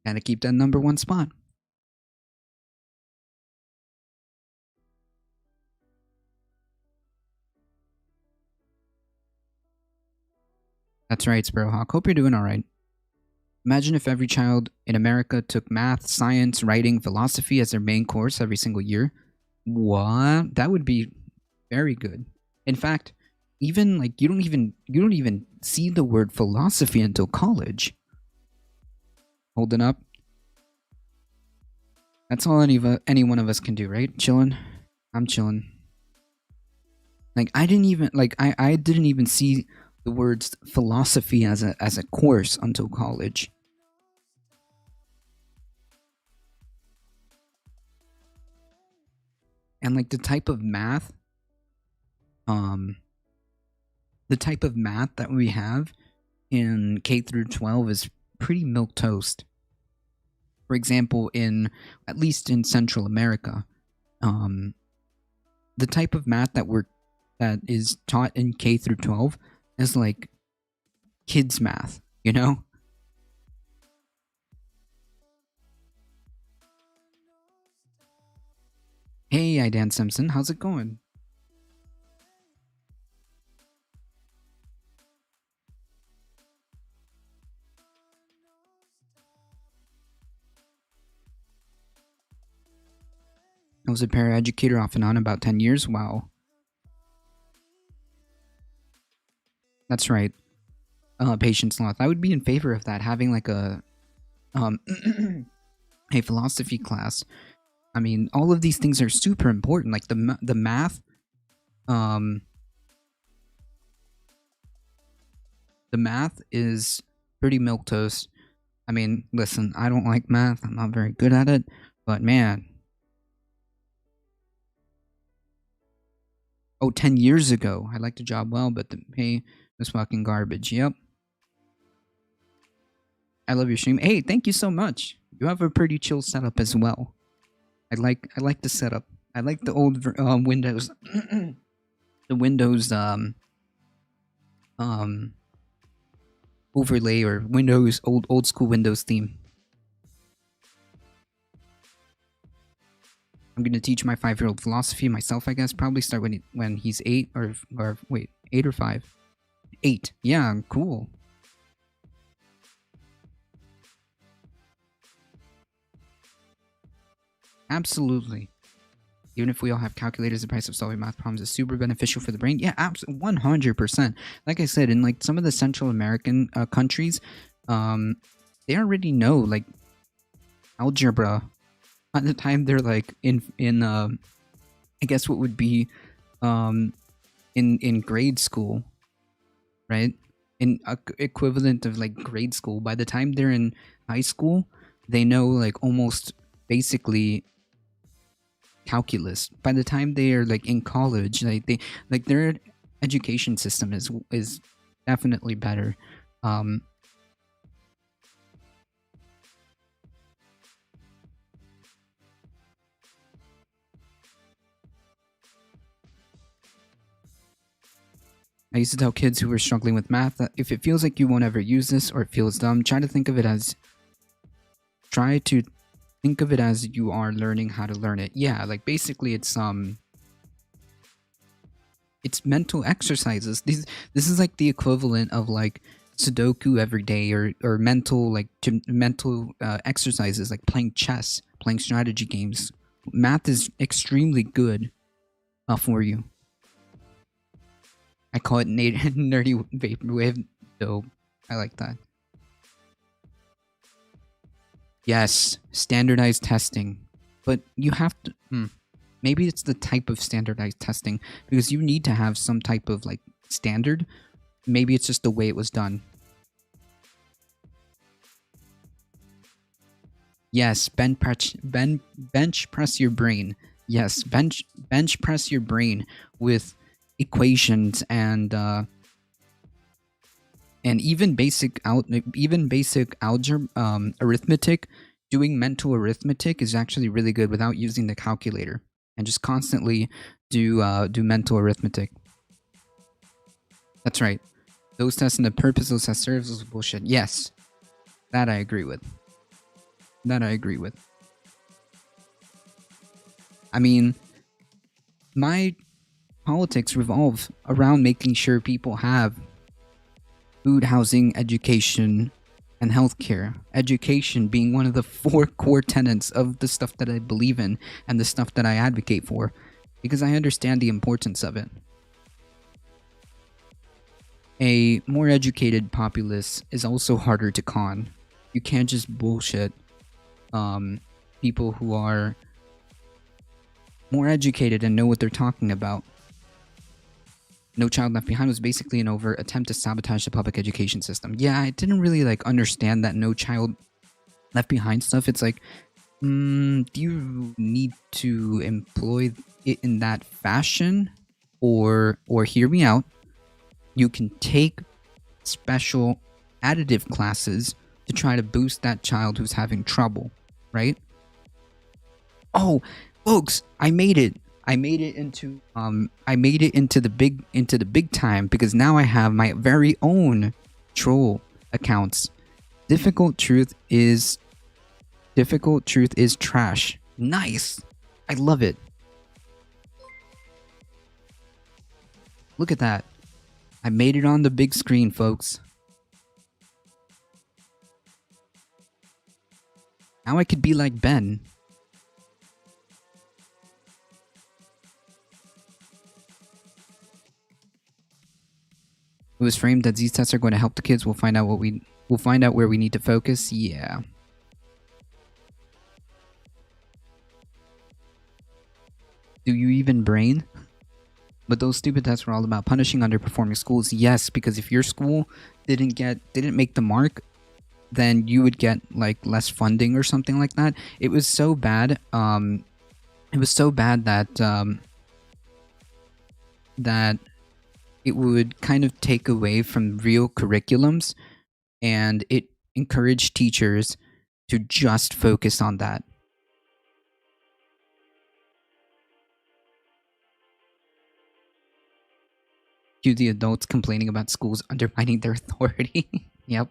Gotta keep that #1 spot. That's right, Sparrowhawk. Hope you're doing alright. Imagine if every child in America took math, science, writing, philosophy as their main course every single year. What? That would be very good. In fact, even like you don't even see the word philosophy until college. Holding up. That's all any one of us can do, right? Chilling. I'm chilling. Like I didn't even see the words philosophy as a course until college. And like um the type of math that we have in K through 12 is pretty milk toast. For example, in at least in Central America, um the type of math that is taught in K through 12 is like kids math, you know? Hey, I Dan Simpson, how's it going? I was a paraeducator off and on about 10 years. Wow. That's right. Patience sloth. I would be in favor of that, having like a um a philosophy class. I mean, all of these things are super important. Like the math, um, the math is pretty milquetoast. I mean, listen, I don't like math. I'm not very good at it, but man. Oh, 10 years ago, I liked the job well, but the pay was fucking garbage. Yep. I love your stream. Hey, thank you so much. You have a pretty chill setup as well. I like the setup. I like the old Windows, the Windows um overlay or Windows old school Windows theme. I'm gonna teach my 5-year-old philosophy myself. I guess probably start when he's 8 or wait 8 or 5. 8. Yeah, cool. Absolutely. Even if we all have calculators, the price of solving math problems is super beneficial for the brain. Yeah, 100%. Like I said, in like some of the Central American countries, they already know like algebra. At the time they're like in I guess what would be in grade school, right? In equivalent of like grade school. By the time they're in high school, they know like almost basically calculus. By the time they are like in college, like their education system is definitely better. I used to tell kids who were struggling with math that if it feels like you won't ever use this or it feels dumb, try to think of it as you are learning how to learn it. Yeah, like basically it's mental exercises. This is like the equivalent of like Sudoku every day or mental exercises like playing chess, playing strategy games. Math is extremely good for you. I call it nerdy vaporwave. Dope. I like that. Yes, standardized testing. But you have to... maybe it's the type of standardized testing, because you need to have some type of like standard. Maybe it's just the way it was done. Yes, bench press your brain. Yes, bench press your brain with equations and even basic algebra, arithmetic. Doing mental arithmetic is actually really good without using the calculator, and just constantly do mental arithmetic. That's right. Those tests and the purpose those tests serves is bullshit. Yes, that I agree with. I mean, my politics revolve around making sure people have food, housing, education, and healthcare. Education being one of the 4 core tenets of the stuff that I believe in and the stuff that I advocate for, because I understand the importance of it. A more educated populace is also harder to con. You can't just bullshit people who are more educated and know what they're talking about. No Child Left Behind was basically an overt attempt to sabotage the public education system. Yeah, I didn't really like understand that No Child Left Behind stuff. It's like, do you need to employ it in that fashion, or hear me out? You can take special additive classes to try to boost that child who's having trouble, right? Oh, folks, I made it. I made it into the big time, because now I have my very own troll accounts. Difficult Truth is trash. Nice. I love it. Look at that. I made it on the big screen, folks. Now I could be like Ben. It was framed that these tests are going to help the kids. We'll find out where we need to focus. Yeah. Do you even brain? But those stupid tests were all about punishing underperforming schools. Yes, because if your school didn't make the mark, then you would get like less funding or something like that. It was so bad. It was so bad that that it would kind of take away from real curriculums, and it encouraged teachers to just focus on that. Cue the adults complaining about schools undermining their authority. Yep.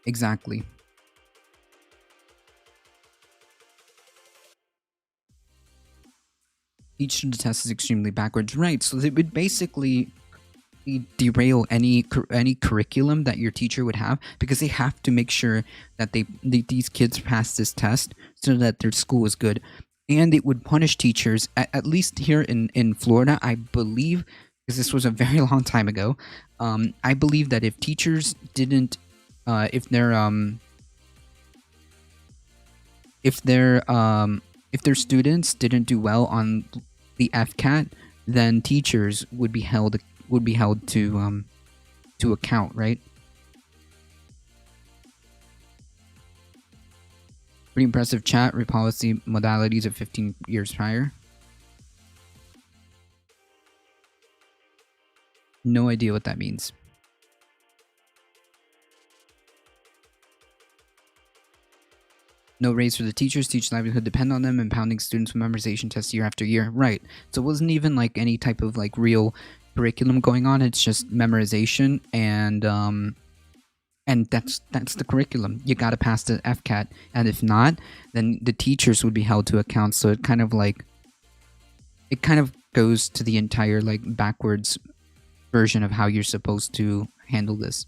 Exactly. Each of the tests is extremely backwards. Right, so it would basically derail any curriculum that your teacher would have, because they have to make sure that these kids pass this test so that their school is good. And it would punish teachers, at least here in Florida, I believe, because this was a very long time ago. I believe that if teachers didn't, if their students didn't do well on the FCAT, then teachers would be held to account, right? Pretty impressive chat. Repolicy modalities of 15 years prior. No idea what that means. No raise for the teachers. Teach livelihood depend on them, impounding students with memorization tests year after year. Right. So it wasn't even like any type of like real curriculum going on. It's just memorization, and that's the curriculum. You got to pass the FCAT, and if not, then the teachers would be held to account. So it kind of goes to the entire like backwards version of how you're supposed to handle this.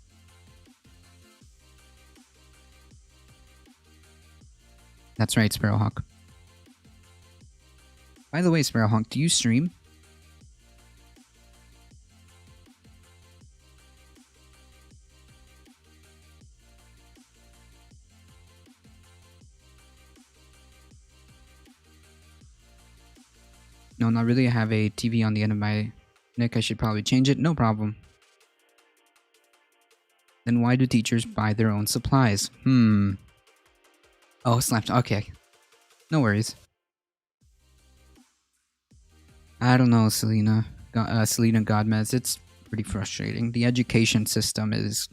That's right, Sparrowhawk. By the way, Sparrowhawk, do you stream? No, not really. I have a TV on the end of my neck. I should probably change it. No problem. Then why do teachers buy their own supplies? Oh, slapped. Okay. No worries. I don't know, Selena Godmez. It's pretty frustrating. The education system is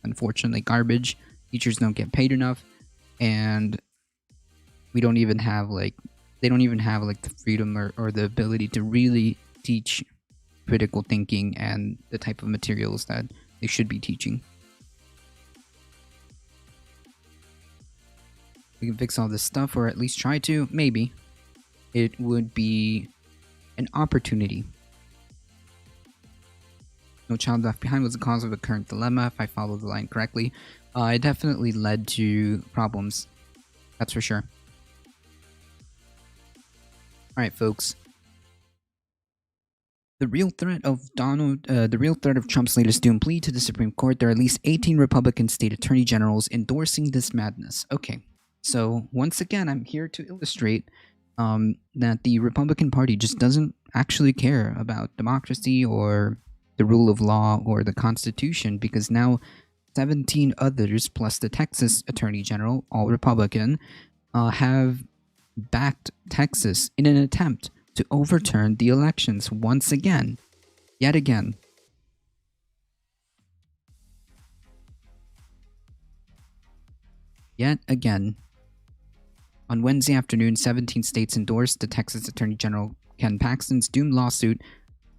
unfortunately garbage. Teachers don't get paid enough, and we don't even have like they don't even have like the freedom or the ability to really teach critical thinking and the type of materials that they should be teaching. We can fix all this stuff, or at least try to. Maybe. It would be an opportunity. No Child Left Behind was the cause of a current dilemma, if I follow the line correctly. It definitely led to problems. That's for sure. Alright, folks. The real threat of Trump's latest doomed plea to the Supreme Court. There are at least 18 Republican state attorney generals endorsing this madness. Okay. So once again, I'm here to illustrate that the Republican Party just doesn't actually care about democracy or the rule of law or the Constitution, because now 17 others, plus the Texas Attorney General, all Republican, have backed Texas in an attempt to overturn the elections once again. Yet again. Yet again. On Wednesday afternoon, 17 states endorsed the Texas Attorney General Ken Paxton's doomed lawsuit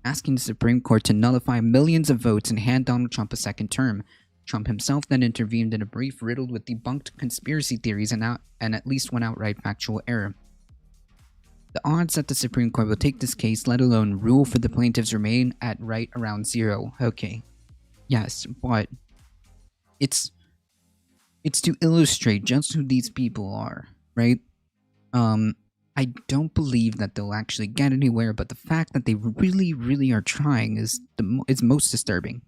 asking the Supreme Court to nullify millions of votes and hand Donald Trump a second term. Trump himself then intervened in a brief riddled with debunked conspiracy theories and at least one outright factual error. The odds that the Supreme Court will take this case, let alone rule for the plaintiffs, remain at right around zero. Okay. Yes, but it's to illustrate just who these people are, right? I don't believe that they'll actually get anywhere, but the fact that they really, really are trying is most disturbing.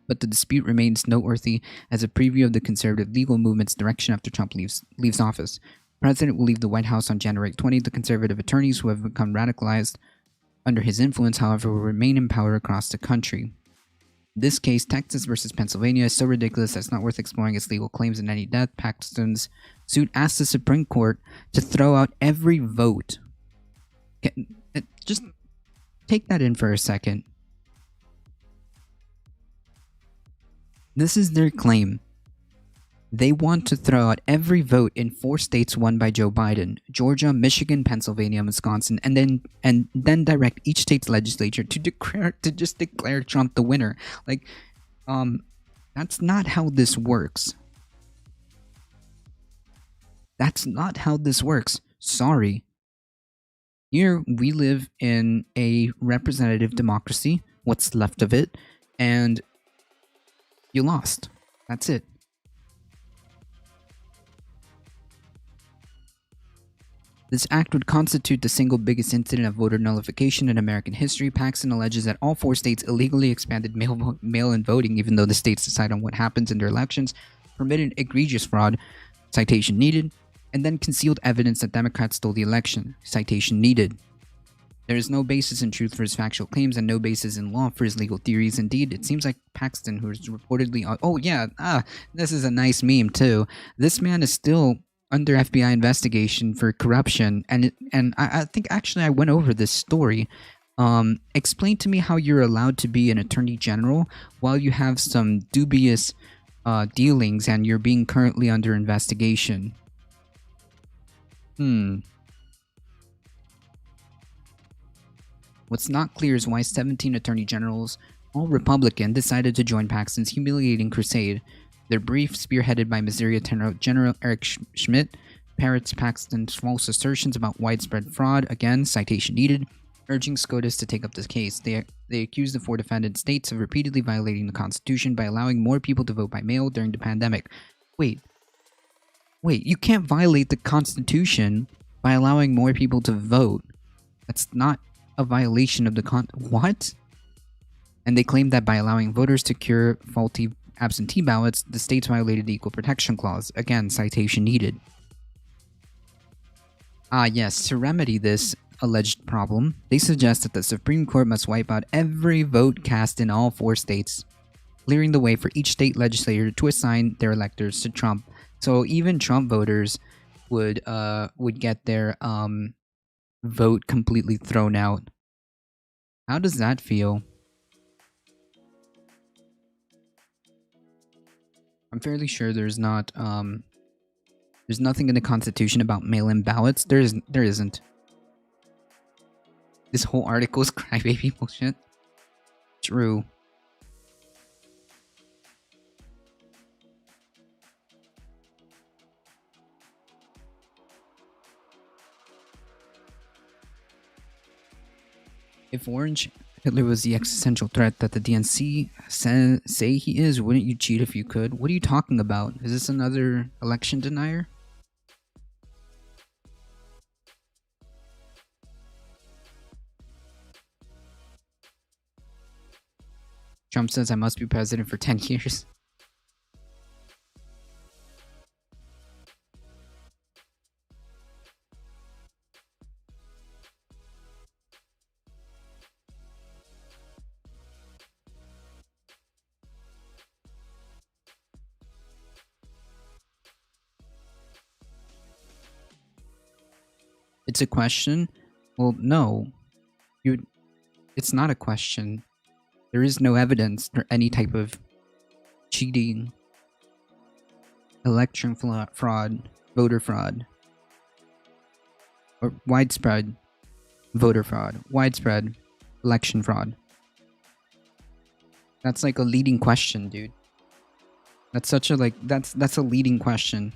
But the dispute remains noteworthy as a preview of the conservative legal movement's direction after Trump leaves office. The president will leave the White House on January 20th. The conservative attorneys who have become radicalized under his influence, however, will remain in power across the country. This case, Texas versus Pennsylvania, is so ridiculous that it's not worth exploring its legal claims in any depth. Paxton's suit asks the Supreme Court to throw out every vote. Just take that in for a second. This is their claim. They want to throw out every vote in 4 states won by Joe Biden: Georgia, Michigan, Pennsylvania, Wisconsin, and then direct each state's legislature to declare Trump the winner. Like, that's not how this works. That's not how this works. Sorry. Here we live in a representative democracy, what's left of it, and you lost. That's it. This act would constitute the single biggest incident of voter nullification in American history. Paxton alleges that all 4 states illegally expanded mail-in voting, even though the states decide on what happens in their elections, permitted egregious fraud, citation needed, and then concealed evidence that Democrats stole the election, citation needed. There is no basis in truth for his factual claims and no basis in law for his legal theories. Indeed, it seems like Paxton, who is reportedly... this is a nice meme too. This man is still under FBI investigation for corruption, and I think actually I went over this story. Explain to me how you're allowed to be an attorney general while you have some dubious dealings and you're being currently under investigation. What's not clear is why 17 attorney generals, all Republican, decided to join Paxton's humiliating crusade. Their brief, spearheaded by Missouri Attorney General Eric Schmidt, parrots Paxton's false assertions about widespread fraud, again, citation needed, urging SCOTUS to take up this case. They accuse the 4 defendant states of repeatedly violating the Constitution by allowing more people to vote by mail during the pandemic. Wait, you can't violate the Constitution by allowing more people to vote. That's not a violation of the What? And they claim that by allowing voters to cure faulty absentee ballots, the states violated the Equal Protection Clause. Again, citation needed. Yes, to remedy this alleged problem, they suggest that the Supreme Court must wipe out every vote cast in all 4 states, clearing the way for each state legislator to assign their electors to Trump. So even Trump voters would get their vote completely thrown out. How does that feel? I'm fairly sure there's nothing in the Constitution about mail-in ballots. There isn't. This whole article is crybaby bullshit. True. If Hitler was the existential threat that the DNC say he is, wouldn't you cheat if you could? What are you talking about? Is this another election denier? Trump says I must be president for 10 years. It's a question? Well, no. It's not a question. There is no evidence for any type of cheating, election fraud, voter fraud, or widespread voter fraud, widespread election fraud. That's like a leading question, dude. That's such a that's a leading question.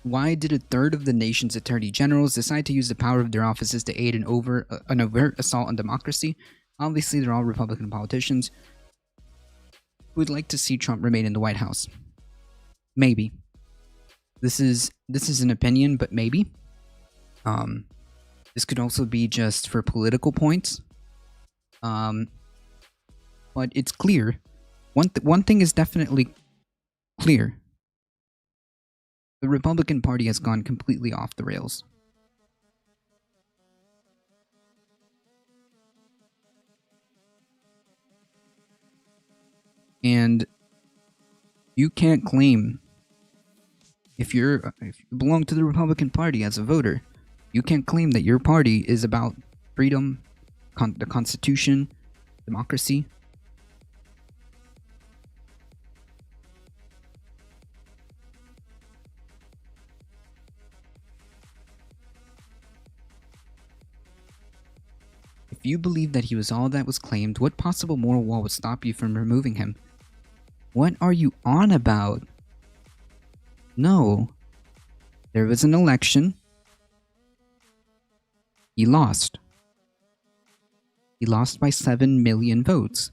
Why did a third of the nation's attorney generals decide to use the power of their offices to aid an overt assault on democracy? Obviously, they're all Republican politicians who would like to see Trump remain in the White House. Maybe. This is an opinion, but maybe. This could also be just for political points. But it's clear. One thing is definitely clear. The Republican Party has gone completely off the rails. And you can't claim, if you belong to the Republican Party as a voter, you can't claim that your party is about freedom, the Constitution, democracy. If you believe that he was all that was claimed, what possible moral wall would stop you from removing him? What are you on about? No. There was an election. He lost. He lost by 7 million votes.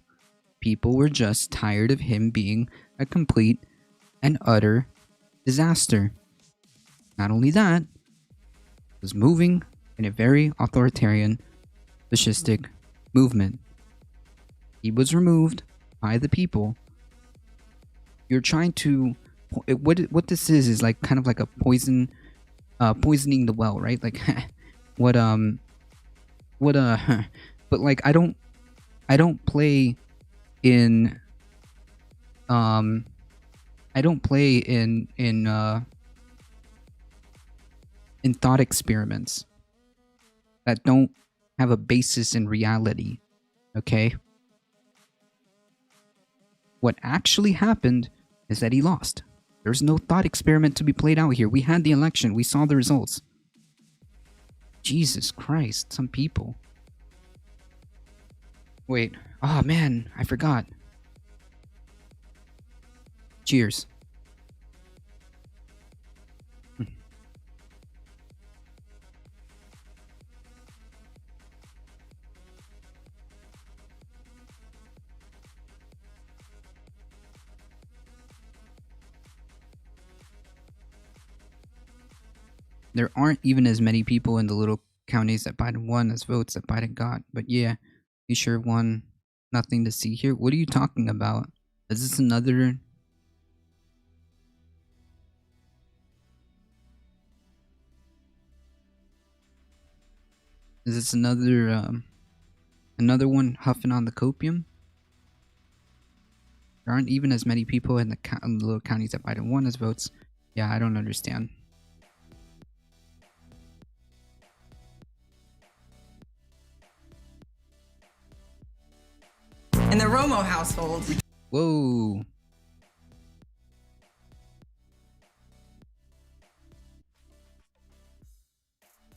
People were just tired of him being a complete and utter disaster. Not only that, he was moving in a very authoritarian, fascistic movement. He was removed by the people. You're trying to, what this is like kind of like a poisoning the well, right? Like but like I don't play in in thought experiments that don't have a basis in reality, okay? What actually happened is that he lost. There's no thought experiment to be played out here. We had the election. We saw the results. Jesus Christ, some people. Wait. Oh, man. I forgot. Cheers. There aren't even as many people in the little counties that Biden won as votes that Biden got. But yeah, he sure won. Nothing to see here. What are you talking about? Is this another... Is this another one huffing on the copium? There aren't even as many people in the little counties that Biden won as votes. Yeah, I don't understand. In the Romo household. Whoa.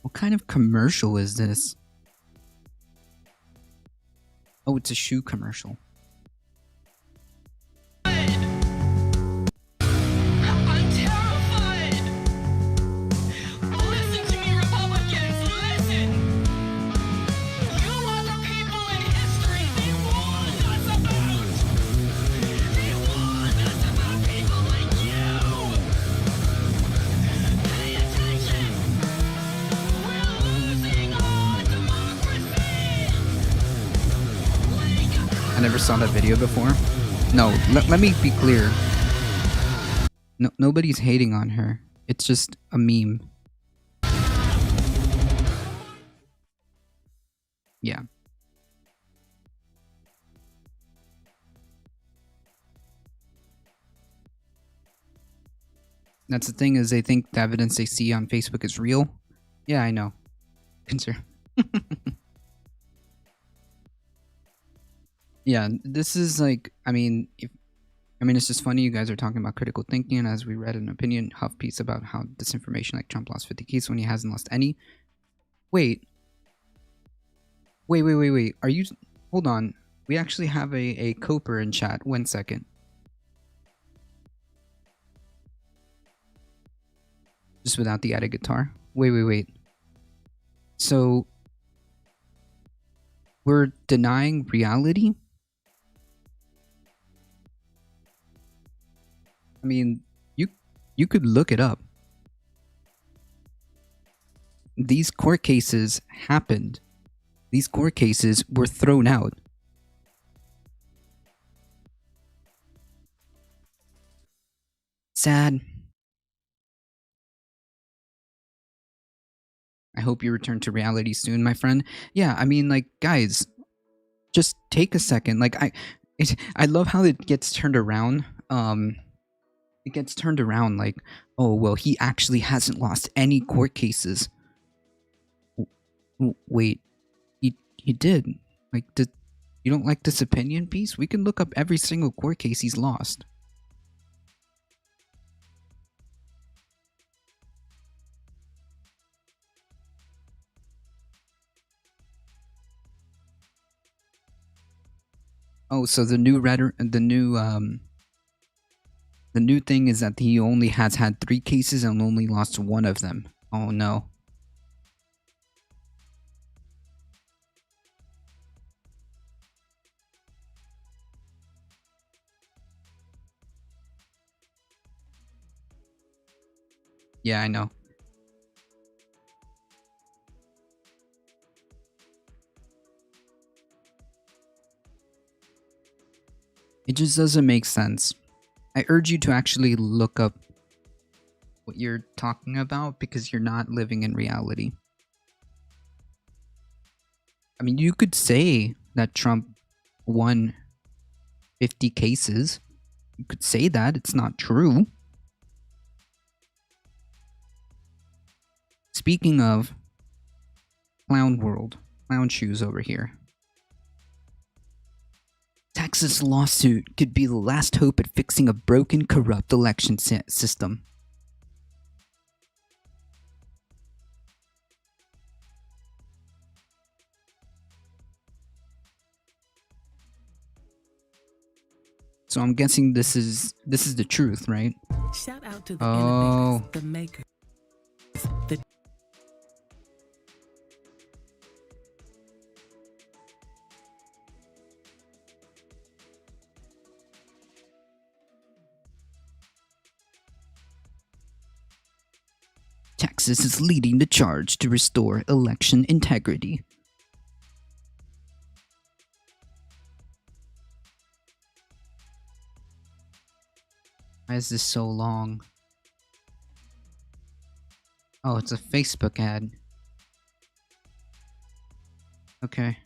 What kind of commercial is this? Oh, it's a shoe commercial. I never saw that video before. No, let me be clear. No, nobody's hating on her. It's just a meme. Yeah. That's the thing, is they think the evidence they see on Facebook is real. Yeah, I know. Concern. Yeah, this is like, I mean, it's just funny you guys are talking about critical thinking, and as we read an opinion Huff piece about how disinformation, like Trump lost 50 cases when he hasn't lost any. Wait. Are you... Hold on. We actually have a Coper in chat. 1 second. Just without the added guitar. Wait. So... we're denying reality? I mean, you could look it up. These court cases happened. These court cases were thrown out. Sad. I hope you return to reality soon, my friend. Yeah, I mean, like, guys, just take a second. Like, I love how it gets turned around. It gets turned around like, oh, well, he actually hasn't lost any court cases. Wait, he did. Like, you don't like this opinion piece? We can look up every single court case he's lost. Oh, so the new thing is that he only has had 3 cases and only lost 1 of them. Oh no. Yeah, I know. It just doesn't make sense. I urge you to actually look up what you're talking about, because you're not living in reality. I mean, you could say that Trump won 50 cases. You could say that. It's not true. Speaking of clown world, clown shoes over here. Texas lawsuit could be the last hope at fixing a broken, corrupt election system. So I'm guessing this is the truth, right? Shout out to the innovators, the makers, the Texas is leading the charge to restore election integrity. Why is this so long? Oh, it's a Facebook ad. Okay.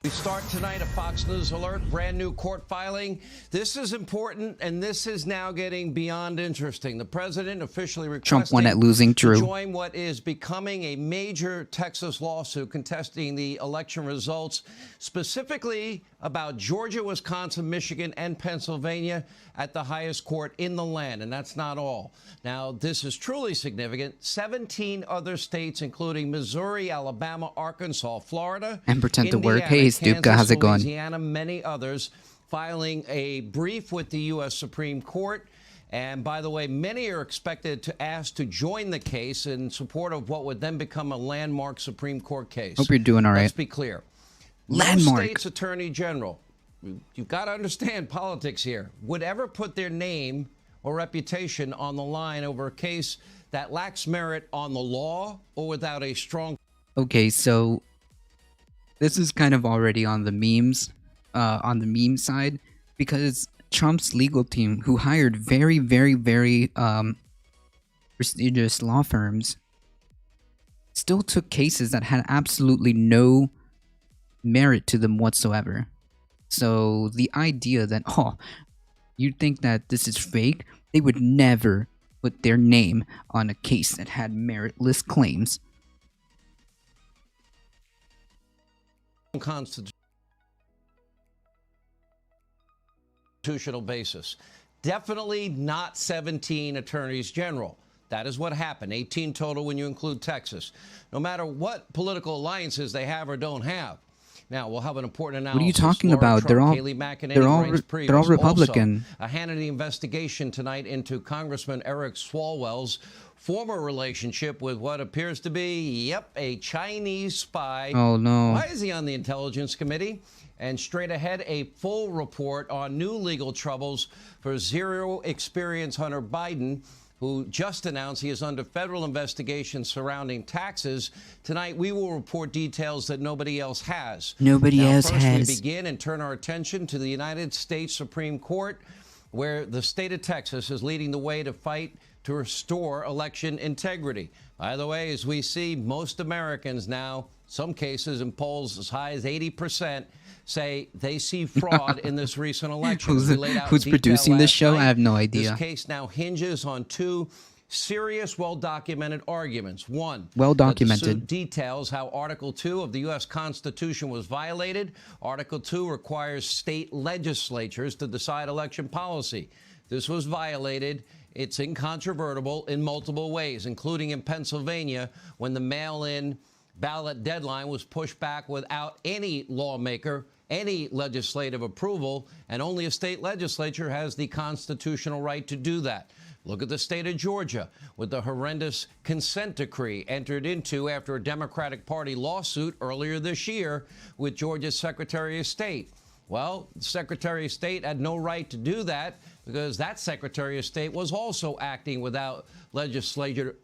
We start tonight a Fox News alert, brand new court filing. This is important, and this is now getting beyond interesting. The president officially requesting Trump won at losing Drew. to join what is becoming a major Texas lawsuit contesting the election results, specifically about Georgia, Wisconsin, Michigan, and Pennsylvania at the highest court in the land. And that's not all. Now, this is truly significant. 17 other states, including Missouri, Alabama, Arkansas, Florida, and pretend to work. Indiana, Hey, Stupka, how's it going? Louisiana, many others, filing a brief with the U.S. Supreme Court. And by the way, many are expected to ask to join the case in support of what would then become a landmark Supreme Court case. Hope you're doing all right. Let's be clear. Landmark. No state's attorney general, you've got to understand politics here, would ever put their name or reputation on the line over a case that lacks merit on the law or without a strong... Okay, so this is kind of already on the memes, on the meme side, because Trump's legal team, who hired very, very, very prestigious law firms, still took cases that had absolutely no merit to them whatsoever. So the idea that, oh, you think that this is fake, they would never put their name on a case that had meritless claims. Constitutional basis. Definitely not 17 attorneys general. That is what happened. 18 total when you include Texas. No matter what political alliances they have or don't have. Now, we'll have an important analysis. What are you talking Laura about? Trump, they're all Kayleigh McEnany, they're all Reince they're all Priebus. Republican. Also, a Hannity investigation tonight into Congressman Eric Swalwell's former relationship with what appears to be, yep, a Chinese spy. Oh no. Why is he on the Intelligence Committee? And straight ahead, a full report on new legal troubles for zero experience Hunter Biden, who just announced he is under federal investigation surrounding taxes. Tonight, we will report details that nobody else has. Nobody else first has. We begin and turn our attention to the United States Supreme Court, where the state of Texas is leading the way to fight to restore election integrity. By the way, as we see, most Americans now, some cases in polls as high as 80%, say they see fraud in this recent election. Who's producing this show? I have no idea. This case now hinges on two serious, well-documented arguments. One, well-documented, that the suit details how Article 2 of the U.S. Constitution was violated. Article 2 requires state legislatures to decide election policy. This was violated. It's incontrovertible in multiple ways, including in Pennsylvania, when the mail-in ballot deadline was pushed back without any lawmaker, any legislative approval, and only a state legislature has the constitutional right to do that. Look at the state of Georgia with the horrendous consent decree entered into after a Democratic Party lawsuit earlier this year with Georgia's Secretary of State. Well, the Secretary of State had no right to do that because that Secretary of State was also acting without legislator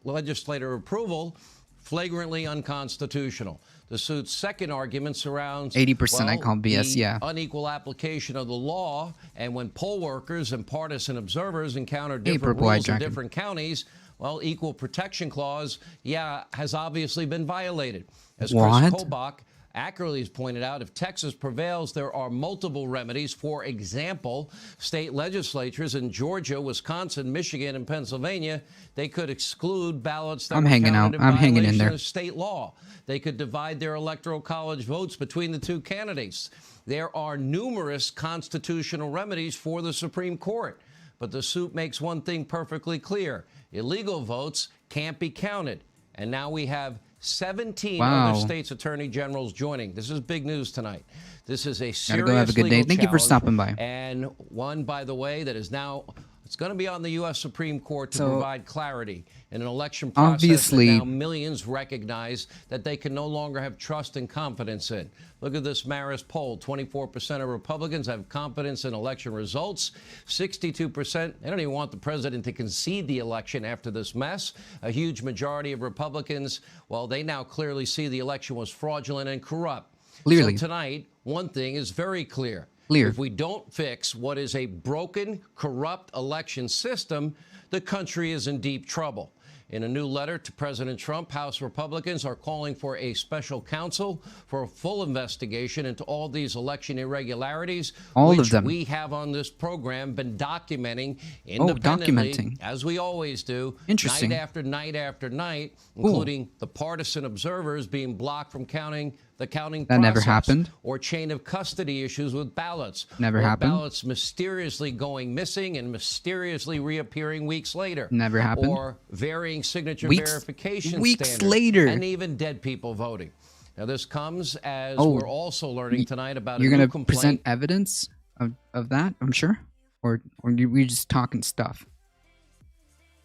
approval, flagrantly unconstitutional. The suit's second argument surrounds 80%. I call BS. Yeah, unequal application of the law, and when poll workers and partisan observers encounter different rules in different counties, well, equal protection clause, has obviously been violated. As Chris Kobach accurately has pointed out, if Texas prevails, there are multiple remedies. For example, state legislatures in Georgia, Wisconsin, Michigan, and Pennsylvania, they could exclude ballots that were counted in violation of state law. They could divide their electoral college votes between the two candidates. There are numerous constitutional remedies for the Supreme Court. But the suit makes one thing perfectly clear. Illegal votes can't be counted. And now we have 17 other states' attorney generals joining. This is big news tonight. This is a serious go have a good day. Thank you for stopping by. And one, by the way, that is now, it's going to be on the U.S. Supreme Court to provide clarity in an election process that now millions recognize that they can no longer have trust and confidence in. Look at this Marist poll. 24% of Republicans have confidence in election results. 62%, they don't even want the president to concede the election after this mess. A huge majority of Republicans, well, they now clearly see the election was fraudulent and corrupt. Clearly. So tonight, one thing is very clear. If we don't fix what is a broken, corrupt election system, the country is in deep trouble. In a new letter to President Trump, House Republicans are calling for a special counsel for a full investigation into all these election irregularities, which we have on this program been documenting independently, as we always do, night after night after night, including the partisan observers being blocked from counting the counting process. That never happened. Or chain of custody issues with ballots. Never happened. Ballots mysteriously going missing and mysteriously reappearing weeks later. Never happened. Or varying signature verification weeks later. And even dead people voting. Now, this comes as we're also learning tonight about you're a new going to present evidence of that, I'm sure? Or we're just talking stuff?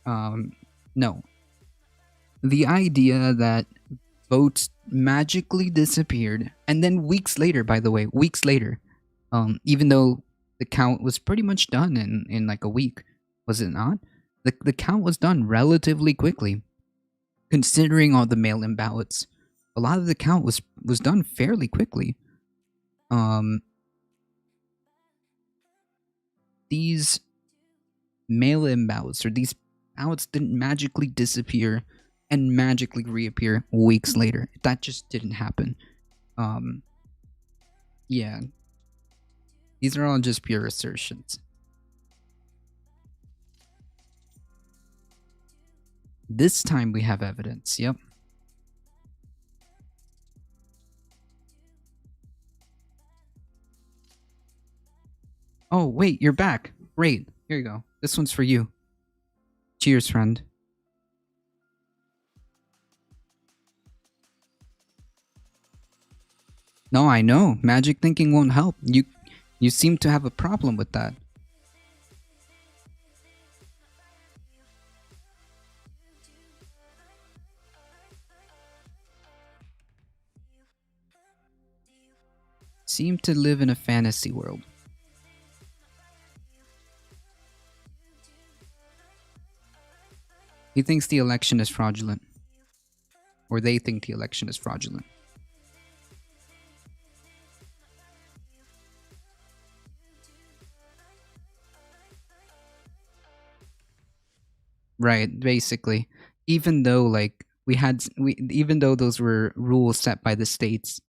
No. The idea that votes magically disappeared, and then weeks later, by the way, even though the count was pretty much done in like a week, was it not? The count was done relatively quickly, considering all the mail-in ballots. A lot of the count was done fairly quickly. These mail-in ballots, or these ballots, didn't magically disappear and magically reappear weeks later. That just didn't happen. Yeah. These are all just pure assertions. This time we have evidence. Yep. Oh, wait, you're back. Great. Here you go. This one's for you. Cheers, friend. No, I know. Magic thinking won't help. You seem to have a problem with that. Seem to live in a fantasy world. He thinks the election is fraudulent. Or they think the election is fraudulent. Right, basically. Even though like even though those were rules set by the states.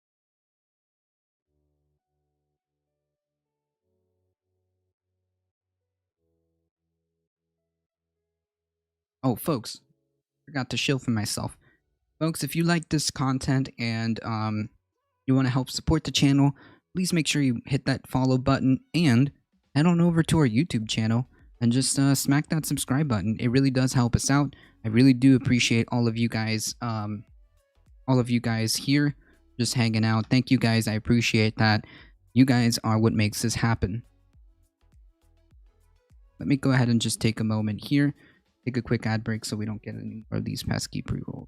Oh, folks, forgot to shill for myself. Folks, if you like this content and you want to help support the channel, please make sure you hit that follow button and head on over to our YouTube channel and just smack that subscribe button. It really does help us out. I really do appreciate all of you guys here just hanging out. Thank you guys. I appreciate that. You guys are what makes this happen. Let me go ahead and just take a moment here. Take a quick ad break so we don't get any more of these pesky pre-rolls.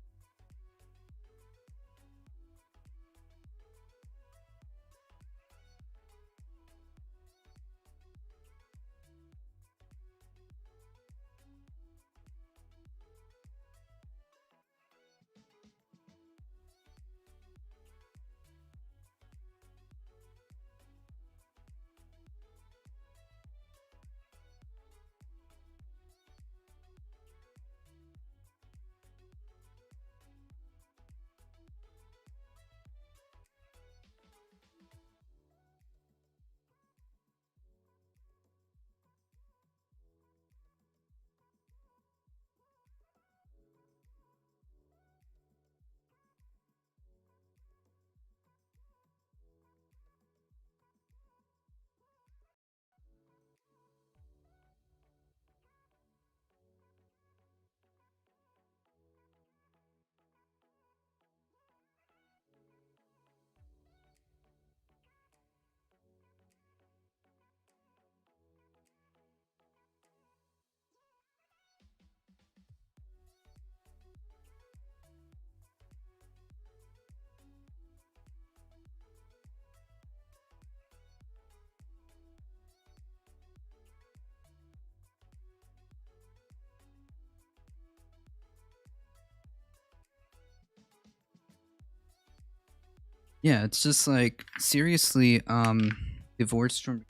Yeah, it's just like seriously divorced from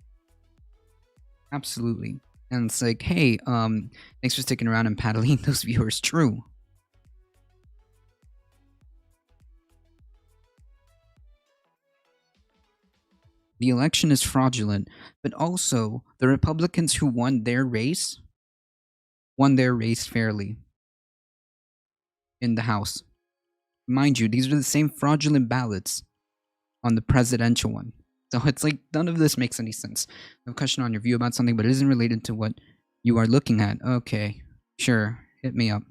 absolutely. And it's like, hey, thanks for sticking around and paddling those viewers. True. The election is fraudulent, but also the Republicans who won their race fairly in the House. Mind you, these are the same fraudulent ballots on the presidential one. So it's like none of this makes any sense. I have a question on your view about something, but it isn't related to what you are looking at. Okay, sure, hit me up.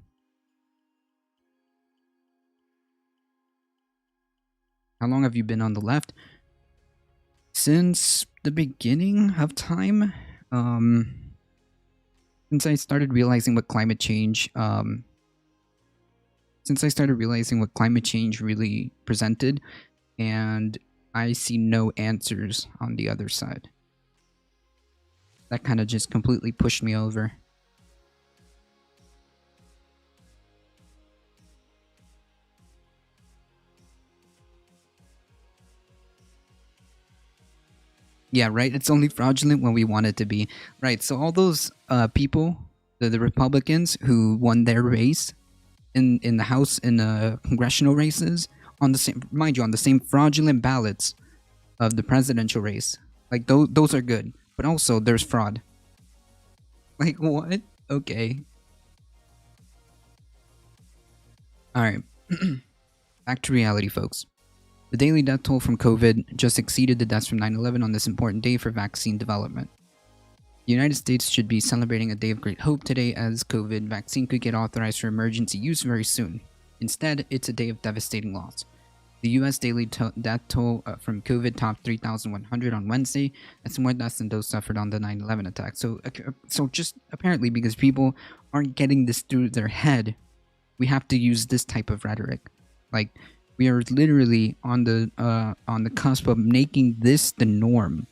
How long have you been on the left? Since the beginning of time. Since I started realizing what climate change really presented, and I see no answers on the other side. That kind of just completely pushed me over. Yeah, right? It's only fraudulent when we want it to be. Right, so all those people, the Republicans who won their race, in the House in the congressional races on the same, mind you, on the same fraudulent ballots of the presidential race. Like those are good, but also there's fraud. Like what? Okay. All right. Back to reality, folks. The daily death toll from COVID just exceeded the deaths from 9/11 on this important day for vaccine development. The United States should be celebrating a day of great hope today, as COVID vaccine could get authorized for emergency use very soon. Instead, it's a day of devastating loss. The U.S. daily death toll from COVID topped 3,100 on Wednesday. That's more deaths than those suffered on the 9/11 attack. So just apparently because people aren't getting this through their head, we have to use this type of rhetoric. Like, we are literally on the cusp of making this the norm.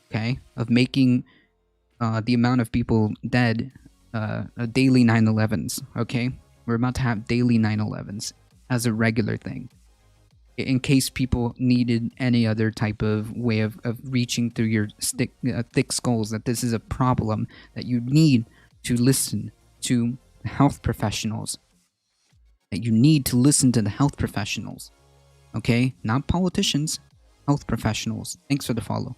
Okay, of making the amount of people dead daily 9/11s. Okay, we're about to have daily 9/11s as a regular thing, in case people needed any other type of way of reaching through your thick skulls that this is a problem, that you need to listen to health professionals. That you need to listen to the health professionals. Okay? Not politicians, health professionals. Thanks for the follow.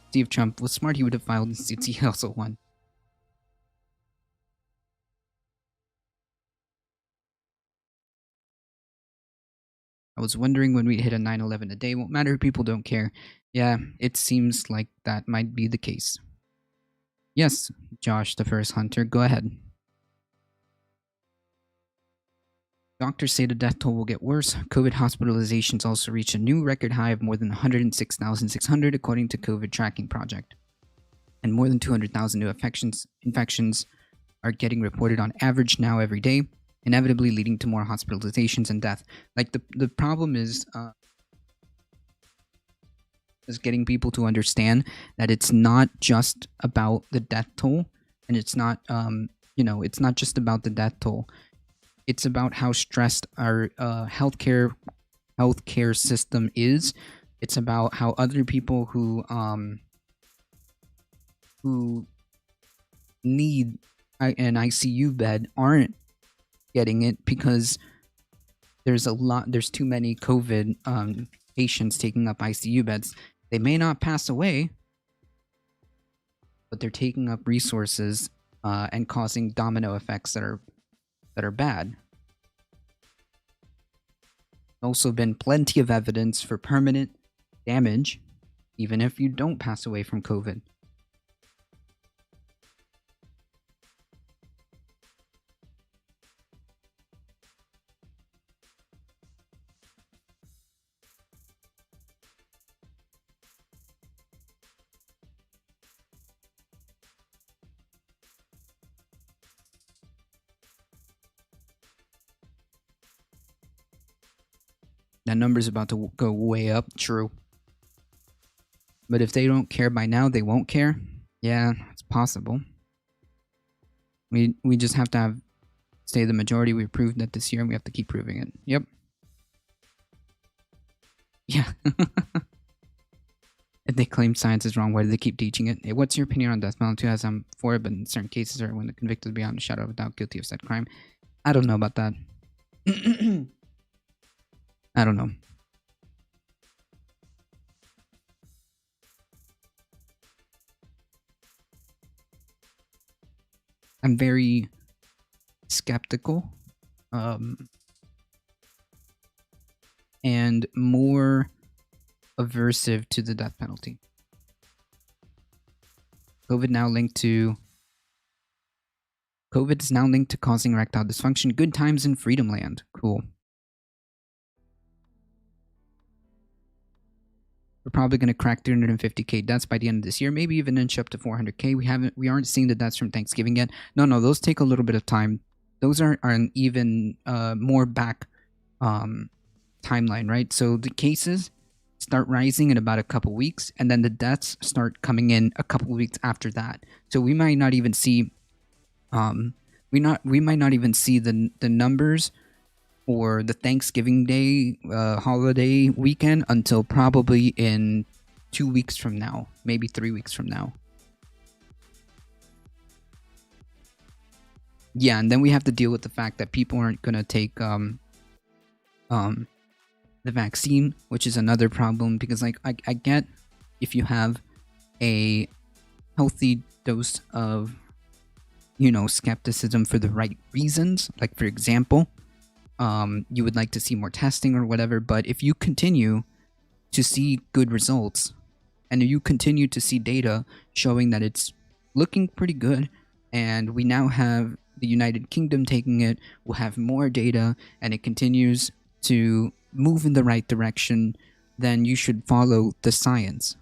Steve Trump was smart, he would have filed since he also won. I was wondering when we'd hit a 9/11 a day. Won't matter, people don't care. Yeah, it seems like that might be the case. Yes, Josh, the first hunter, go ahead. Doctors say the death toll will get worse. COVID hospitalizations also reached a new record high of more than 106,600 according to COVID Tracking Project. And more than 200,000 new infections are getting reported on average now every day, inevitably leading to more hospitalizations and death. Like the problem is getting people to understand that it's not just about the death toll, and it's not it's not just about the death toll. It's about how stressed our healthcare system is. It's about how other people who need an ICU bed aren't getting it because there's too many COVID patients taking up ICU beds. They may not pass away, but they're taking up resources and causing domino effects that are bad. Also been plenty of evidence for permanent damage, even if you don't pass away from COVID. That number's about to go way up, true. But if they don't care by now, they won't care? Yeah, it's possible. We just have to stay the majority. We proved that this year, and we have to keep proving it. Yep. Yeah. If they claim science is wrong, why do they keep teaching it? Hey, what's your opinion on death penalty? As I'm for it, but in certain cases, or when the convicted is beyond a shadow of a doubt guilty of said crime. I don't know about that. I don't know. I'm very skeptical and more aversive to the death penalty. COVID is now linked to causing erectile dysfunction. Good times in Freedom Land. Cool. We're probably going to crack 350k deaths by the end of this year, maybe even inch up to 400k. We aren't seeing the deaths from Thanksgiving yet. No, those take a little bit of time. Those are an even more back timeline, right? So the cases start rising in about a couple weeks, and then the deaths start coming in a couple weeks after that. So we might not even see we might not even see the numbers for the Thanksgiving Day holiday weekend until probably in 2 weeks from now, maybe 3 weeks from now. Yeah, and then we have to deal with the fact that people aren't gonna take the vaccine, which is another problem, because like I get if you have a healthy dose of, you know, skepticism for the right reasons, like for example, you would like to see more testing or whatever, but if you continue to see good results and you continue to see data showing that it's looking pretty good, and we now have the United Kingdom taking it, we'll have more data, and it continues to move in the right direction, then you should follow the science.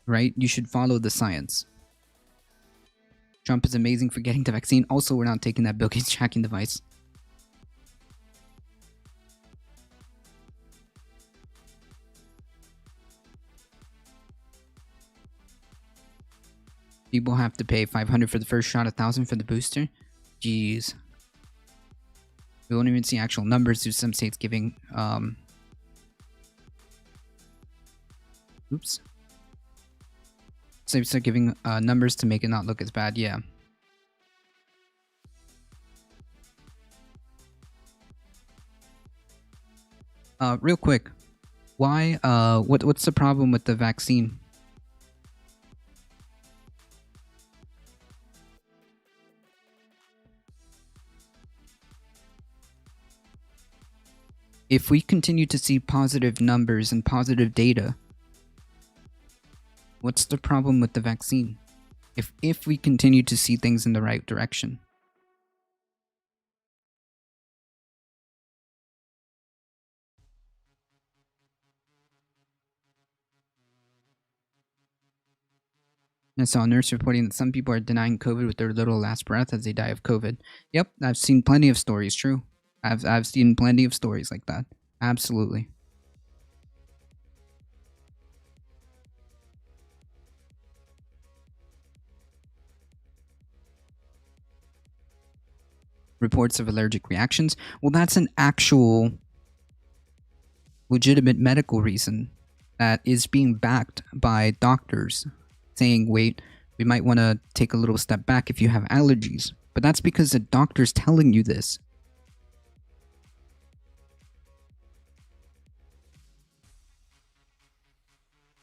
Right? You should follow the science. Trump is amazing for getting the vaccine. Also, we're not taking that Bill Gates tracking device. People have to pay $500 for the first shot, $1,000 for the booster. Jeez. We won't even see actual numbers through some states giving oops. States are giving numbers to make it not look as bad, yeah. Real quick. Why what's the problem with the vaccine? If we continue to see positive numbers and positive data, what's the problem with the vaccine? If we continue to see things in the right direction. I saw a nurse reporting that some people are denying COVID with their little last breath as they die of COVID. Yep, I've seen plenty of stories, true. I've seen plenty of stories like that. Absolutely. Reports of allergic reactions. Well, that's an actual legitimate medical reason that is being backed by doctors saying, wait, we might want to take a little step back if you have allergies. But that's because the doctor's telling you this.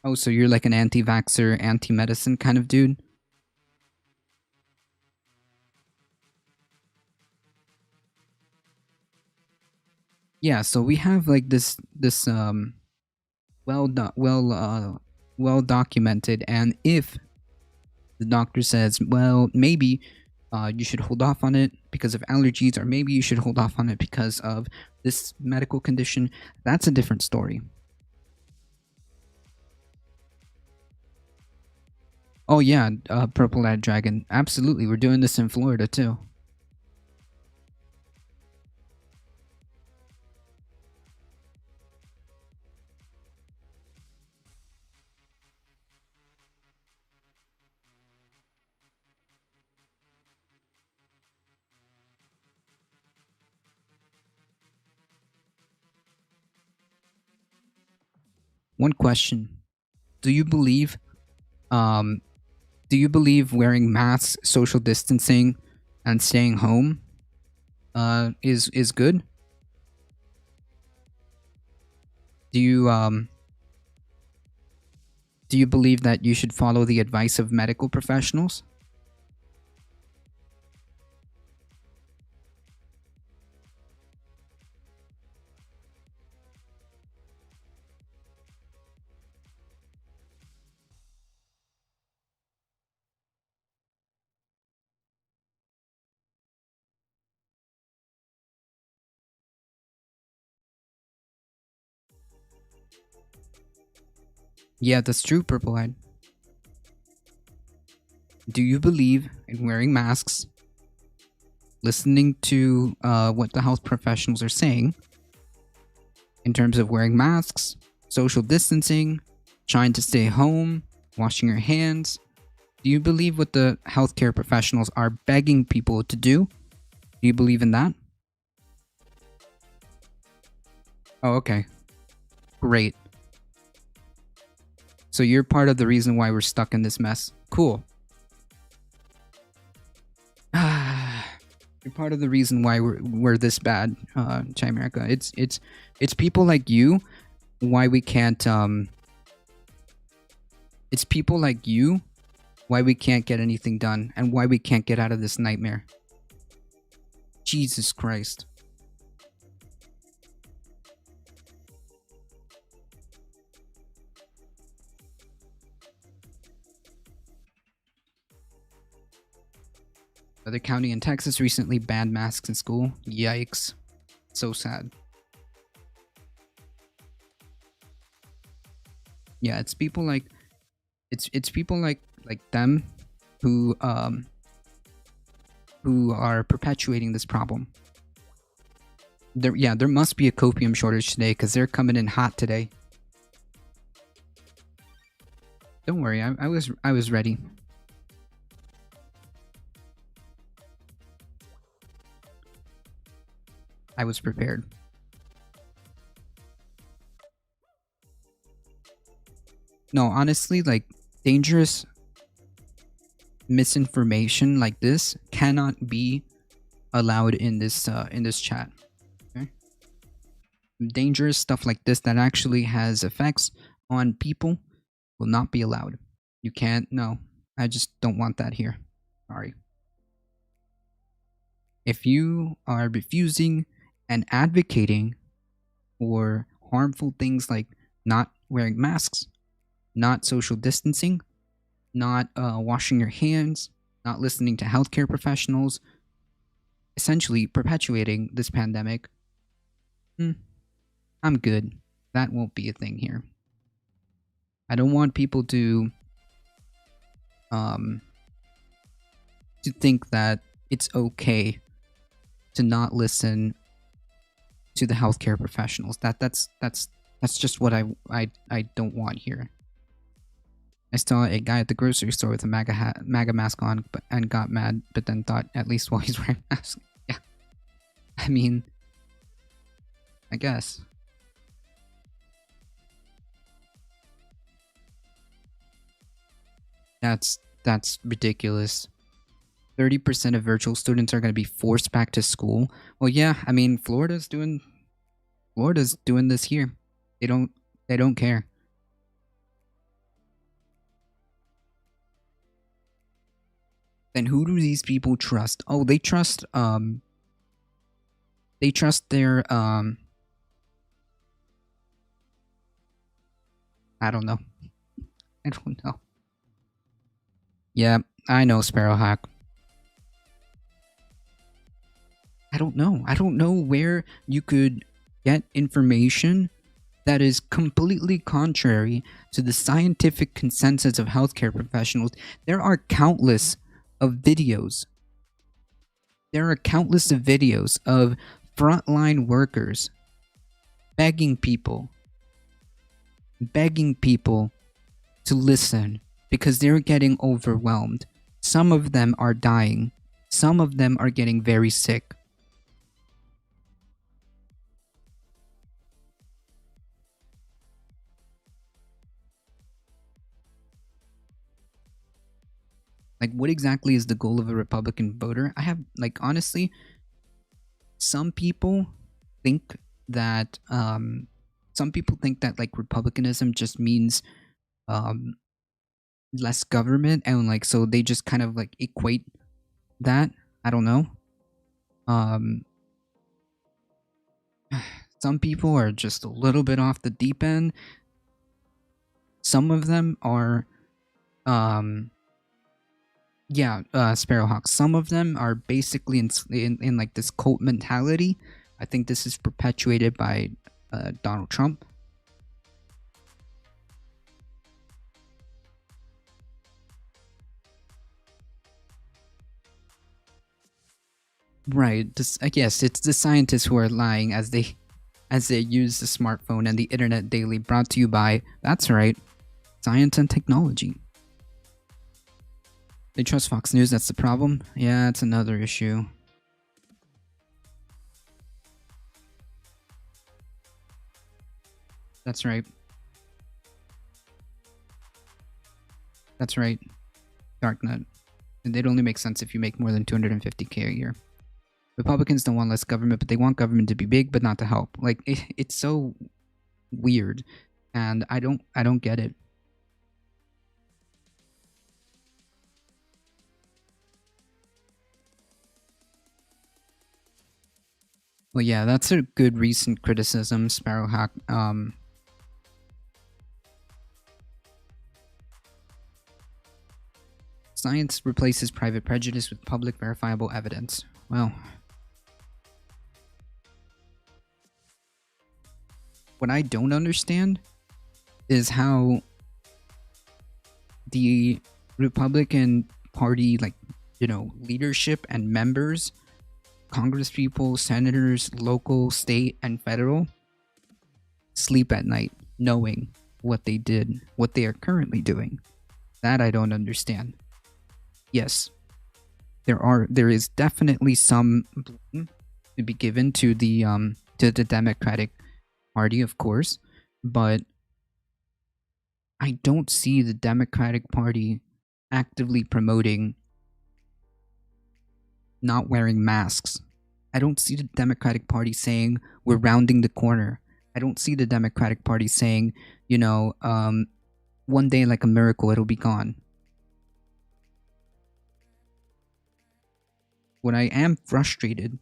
Oh, so you're like an anti-vaxxer, anti-medicine kind of dude? Yeah, so we have like this well documented, and if the doctor says, well, maybe you should hold off on it because of allergies, or maybe you should hold off on it because of this medical condition, that's a different story. Oh yeah, Purple-Eyed Dragon. Absolutely, we're doing this in Florida too. One question. Do you believe wearing masks, social distancing, and staying home is good? Do you believe that you should follow the advice of medical professionals? Yeah, that's true, Purple-Eyed. Do you believe in wearing masks, listening to what the health professionals are saying in terms of wearing masks, social distancing, trying to stay home, washing your hands, Do you believe what the healthcare professionals are begging people to do? Do you believe in that? Oh, okay. Great. So you're part of the reason why we're stuck in this mess. Cool. You're part of the reason why we're this bad, Chimerica. It's people like you why we can't it's people like you why we can't get anything done and why we can't get out of this nightmare. Jesus Christ. Another county in Texas recently banned masks in school. Yikes. So sad. Yeah, it's people like it's people like them who are perpetuating this problem. There must be a copium shortage today because they're coming in hot today. Don't worry, I was ready. I was prepared. No, honestly, like dangerous misinformation like this cannot be allowed in this chat. Okay? Dangerous stuff like this that actually has effects on people will not be allowed. You can't. No, I just don't want that here. Sorry. If you are refusing and advocating for harmful things like not wearing masks, not social distancing, not washing your hands, not listening to healthcare professionals, essentially perpetuating this pandemic, I'm good. That won't be a thing here. I don't want people to think that it's okay to not listen to the healthcare professionals. That's just what I don't want here. I saw a guy at the grocery store with a MAGA mask on, and got mad, but then thought at least while he's wearing a mask. Yeah, I mean, I guess. That's ridiculous. 30% of virtual students are going to be forced back to school. Well, yeah, I mean, Florida's doing this here. They don't care. Then who do these people trust? Oh, they trust their I don't know. I don't know. Yeah, I know, Sparrowhawk. I don't know. I don't know where you could get information that is completely contrary to the scientific consensus of healthcare professionals. There are countless of videos. There are countless of videos of frontline workers begging people to listen because they're getting overwhelmed. Some of them are dying. Some of them are getting very sick. Like, what exactly is the goal of a Republican voter? I have, like, honestly, some people think that like republicanism just means less government, and like so they just kind of like equate that. I don't know. Some people are just a little bit off the deep end. Some of them are Sparrowhawk. Some of them are basically in like this cult mentality. I think this is perpetuated by Donald Trump. Right. I guess it's the scientists who are lying as they use the smartphone and the internet daily. Brought to you by, that's right, science and technology. They trust Fox News, that's the problem. Yeah, it's another issue. That's right. That's right. Darknet. And they'd only make sense if you make more than $250K a year. Republicans don't want less government, but they want government to be big, but not to help. Like, it's so weird, and I don't get it. Well, yeah, that's a good recent criticism, Sparrowhawk. Science replaces private prejudice with public verifiable evidence. Well, what I don't understand is how the Republican Party, like, leadership and members, Congress people, senators, local, state, and federal, sleep at night knowing what they did, what they are currently doing. That I don't understand. Yes, there is definitely some blame to be given to the Democratic Party, of course, but I don't see the Democratic Party actively promoting not wearing masks. I don't see the Democratic Party saying we're rounding the corner. I don't see the Democratic Party saying, one day like a miracle it'll be gone. What I am frustrated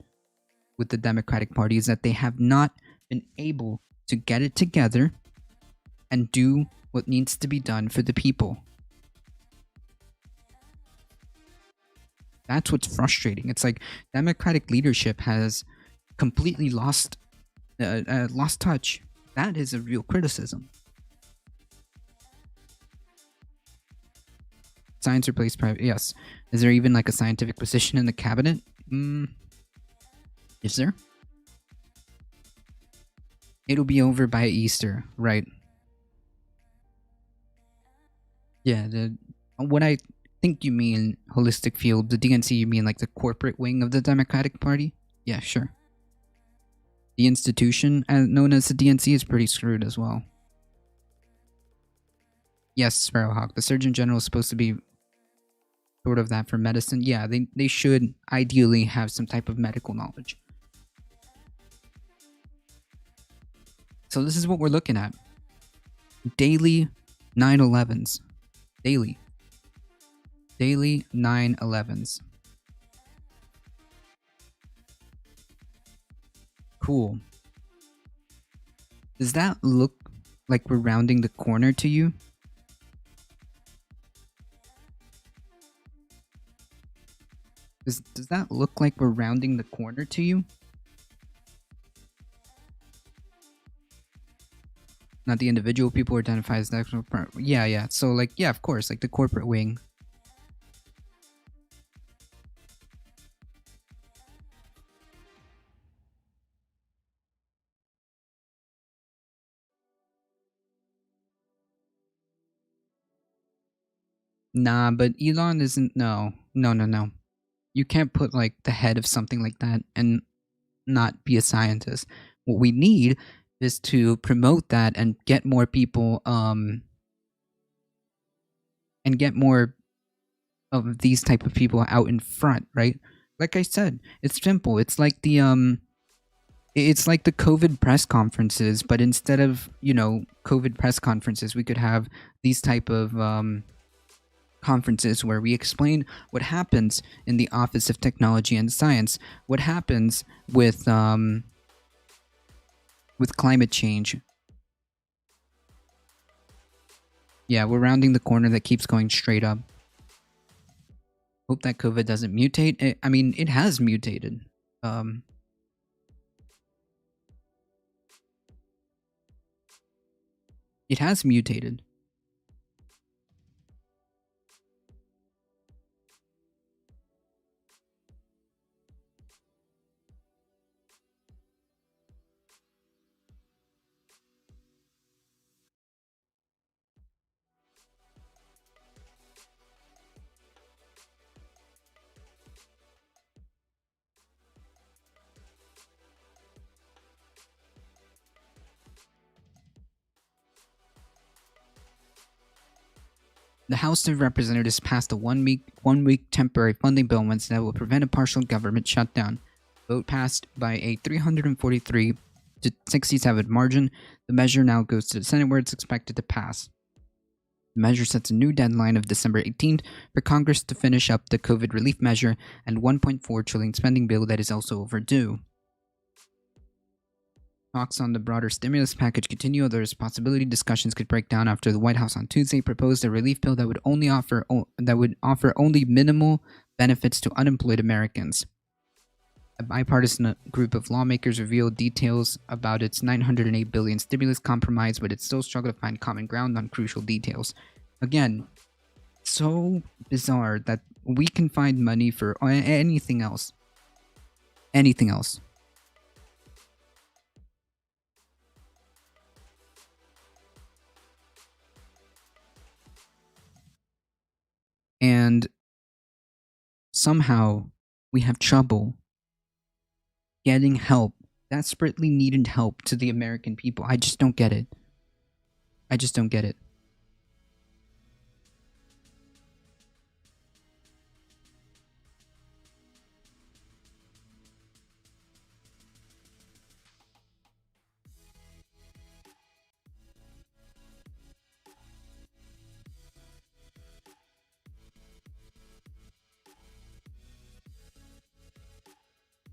with the Democratic Party is that they have not been able to get it together and do what needs to be done for the people. That's what's frustrating. It's like Democratic leadership has completely lost touch. That is a real criticism. Science replaced private. Yes. Is there even like a scientific position in the cabinet? Is there? It'll be over by Easter, right? Yeah. What I think you mean, holistic field, the DNC, you mean like the corporate wing of the Democratic Party? Yeah, sure. The institution known as the DNC is pretty screwed as well. Yes, Sparrowhawk. The Surgeon General is supposed to be sort of that for medicine. Yeah, they should ideally have some type of medical knowledge. So this is what we're looking at. Daily 9/11s. Daily 9/11s. Cool. Does that look like we're rounding the corner to you? Does that look like we're rounding the corner to you? Not the individual people who identify as that. Yeah. So, like, yeah, of course, like the corporate wing. Nah, but Elon isn't. No. You can't put like the head of something like that and not be a scientist. What we need is to promote that and get more people and get more of these type of people out in front, right? Like I said, it's simple. It's like the COVID press conferences, but instead of, COVID press conferences, we could have these type of conferences where we explain what happens in the Office of Technology and Science, what happens with climate change. Yeah, we're rounding the corner that keeps going straight up. Hope that COVID doesn't mutate. I mean, it has mutated. It has mutated. The House of Representatives passed a one week temporary funding bill Wednesday that will prevent a partial government shutdown. Vote passed by a 343 to 67 margin. The measure now goes to the Senate, where it's expected to pass. The measure sets a new deadline of December 18th for Congress to finish up the COVID relief measure and $1.4 trillion spending bill that is also overdue. Talks on the broader stimulus package continue, although there's possibility discussions could break down after the White House on Tuesday proposed a relief bill that would offer only minimal benefits to unemployed Americans. A bipartisan group of lawmakers revealed details about its $908 billion stimulus compromise, but it still struggled to find common ground on crucial details. Again, so bizarre that we can find money for anything else. Anything else. And somehow we have trouble getting help, desperately needed help to the American people. I just don't get it. I just don't get it.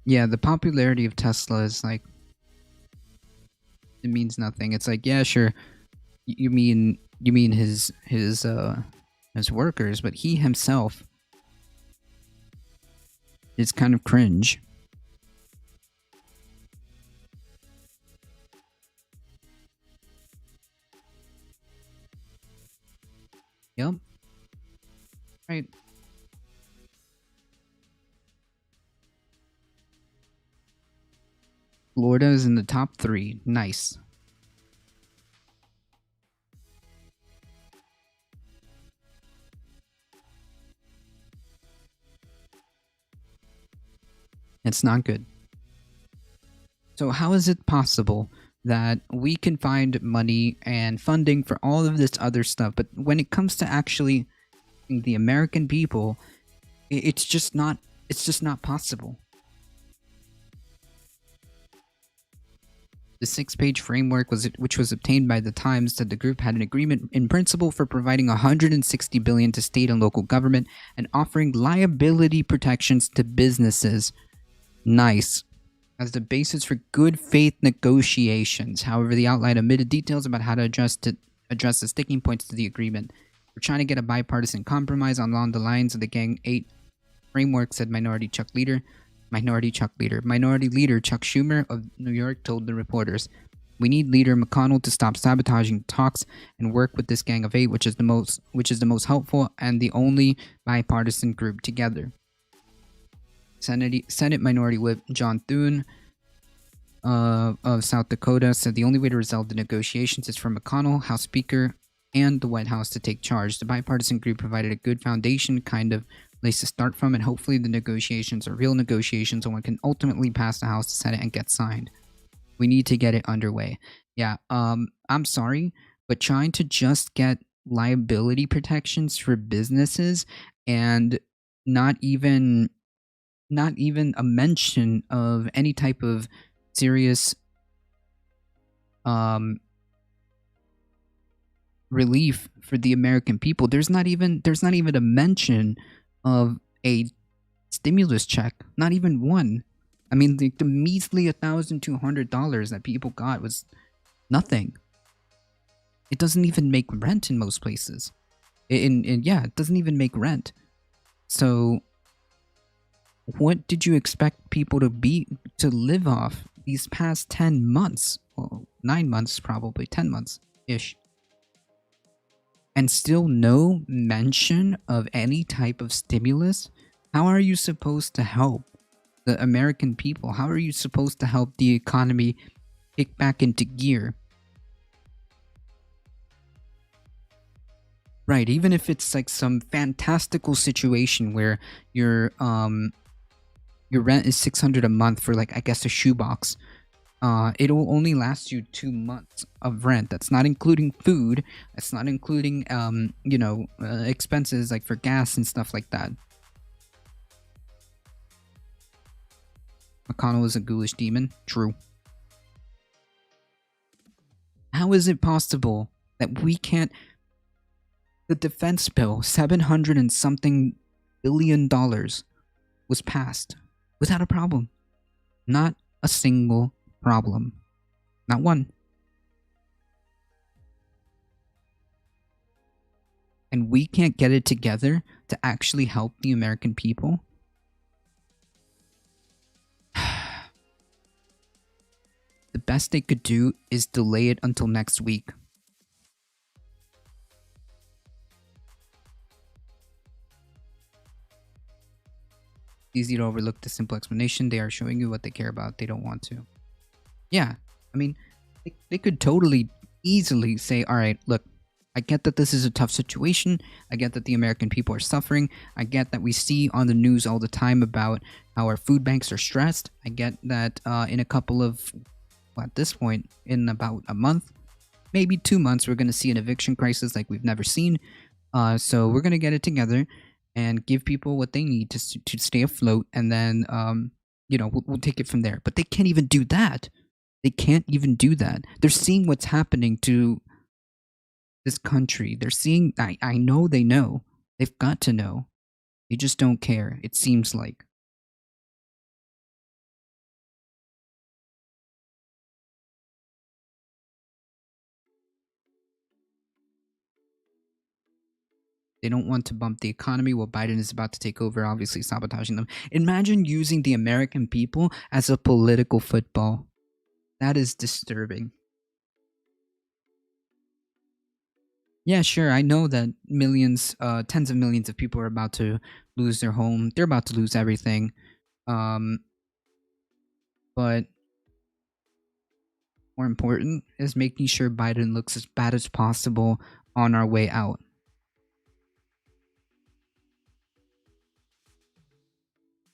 Yeah, the popularity of Tesla is like, it means nothing. It's like, yeah, sure, you mean his workers, but he himself is kind of cringe. Yep. Right. Florida is in the top 3. Nice. It's not good. So how is it possible that we can find money and funding for all of this other stuff, but when it comes to actually the American people, it's just not possible? The 6-page framework, which was obtained by the Times, said the group had an agreement in principle for providing $160 billion to state and local government and offering liability protections to businesses. Nice. As the basis for good faith negotiations. However, the outline omitted details about how to address the sticking points to the agreement. We're trying to get a bipartisan compromise along the lines of the Gang 8 framework, said Minority Leader Chuck Schumer of New York told the reporters. We need Leader McConnell to stop sabotaging talks and work with this Gang of 8, which is the most helpful and the only bipartisan group together. Senate Minority Whip John Thune of South Dakota said the only way to resolve the negotiations is for McConnell, House Speaker, and the White House to take charge. The bipartisan group provided a good foundation, kind of place to start from, and hopefully the negotiations are real negotiations and one can ultimately pass the House, the Senate, and get signed. We need to get it underway. Yeah, I'm sorry, but trying to just get liability protections for businesses and not even a mention of any type of serious relief for the American people. There's not even a mention of a stimulus check. Not even one. I mean, the measly $1,200 that people got was nothing. It doesn't even make rent in most places. It doesn't even make rent. So what did you expect people to live off these past 10 months? Well, 9 months probably, 10 months-ish. And still no mention of any type of stimulus? How are you supposed to help the American people? How are you supposed to help the economy kick back into gear? Right, even if it's like some fantastical situation where your rent is $600 a month for, like, I guess, a shoebox. it'll only last you 2 months of rent. That's not including food. That's not including expenses like for gas and stuff like that. McConnell is a ghoulish demon. True. How is it possible that we can't... The defense bill, 700 and something billion dollars, was passed without a problem. Not a single problem. Not one. And we can't get it together to actually help the American people? The best they could do is delay it until next week. Easy to overlook the simple explanation. They are showing you what they care about. They don't want to. Yeah, I mean, they could totally easily say, all right, look, I get that this is a tough situation. I get that the American people are suffering. I get that we see on the news all the time about how our food banks are stressed. I get that in a couple of, well, at this point, in about a month, maybe 2 months, we're going to see an eviction crisis like we've never seen. So we're going to get it together and give people what they need to stay afloat, and then we'll take it from there. But they can't even do that. They can't even do that. They're seeing what's happening to this country. They're seeing... I know they know. They've got to know. They just don't care, it seems like. They don't want to bump the economy while Biden is about to take over, obviously sabotaging them. Imagine using the American people as a political football. That is disturbing. Yeah, sure, I know that millions, tens of millions of people are about to lose their home. They're about to lose everything. But more important is making sure Biden looks as bad as possible on our way out.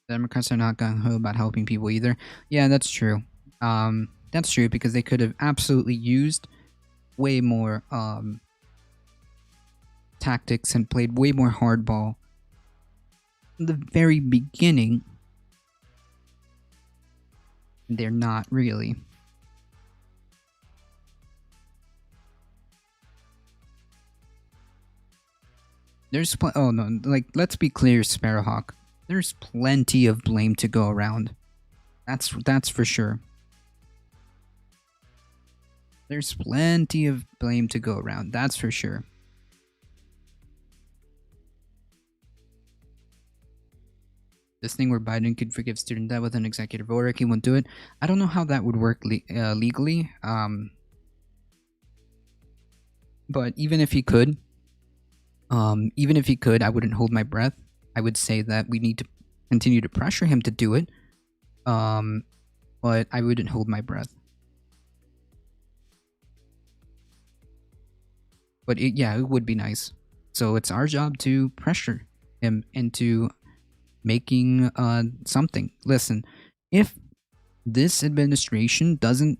The Democrats are not gung-ho about helping people either. Yeah, that's true. That's true, because they could have absolutely used way more tactics and played way more hardball in the very beginning. They're not really. There's oh no, like, let's be clear, Sparrowhawk. There's plenty of blame to go around. That's for sure. There's plenty of blame to go around. That's for sure. This thing where Biden could forgive student debt with an executive order, he won't do it. I don't know how that would work legally. But even if he could, I wouldn't hold my breath. I would say that we need to continue to pressure him to do it. But I wouldn't hold my breath. But it would be nice. So it's our job to pressure him into making something. Listen, if this administration doesn't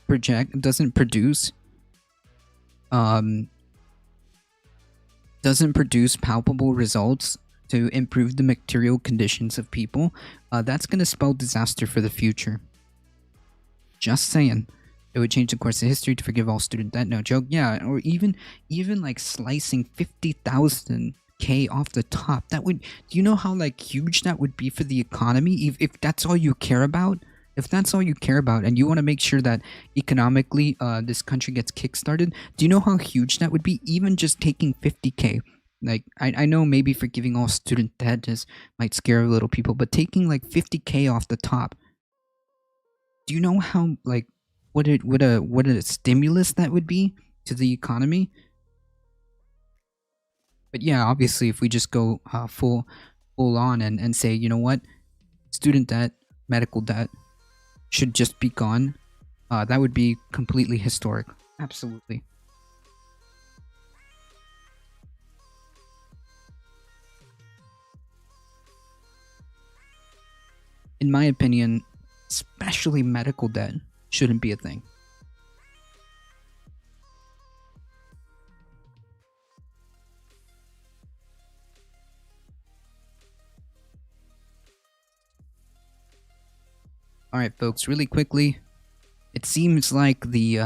produce palpable results to improve the material conditions of people, that's going to spell disaster for the future. Just saying. It would change the course of history to forgive all student debt. No joke. Yeah, or even like slicing 50,000 off the top. That would... Do you know how like huge that would be for the economy? If that's all you care about? If that's all you care about, and you want to make sure that economically this country gets kickstarted, do you know how huge that would be? Even just taking 50K. Like, I know maybe forgiving all student debt might scare little people, but taking like 50K off the top, do you know how, like, what a stimulus that would be to the economy? But yeah, obviously, if we just go full on and say, you know what, student debt, medical debt should just be gone, that would be completely historic. Absolutely. In my opinion, especially medical debt, shouldn't be a thing. All right, folks, really quickly, it seems like the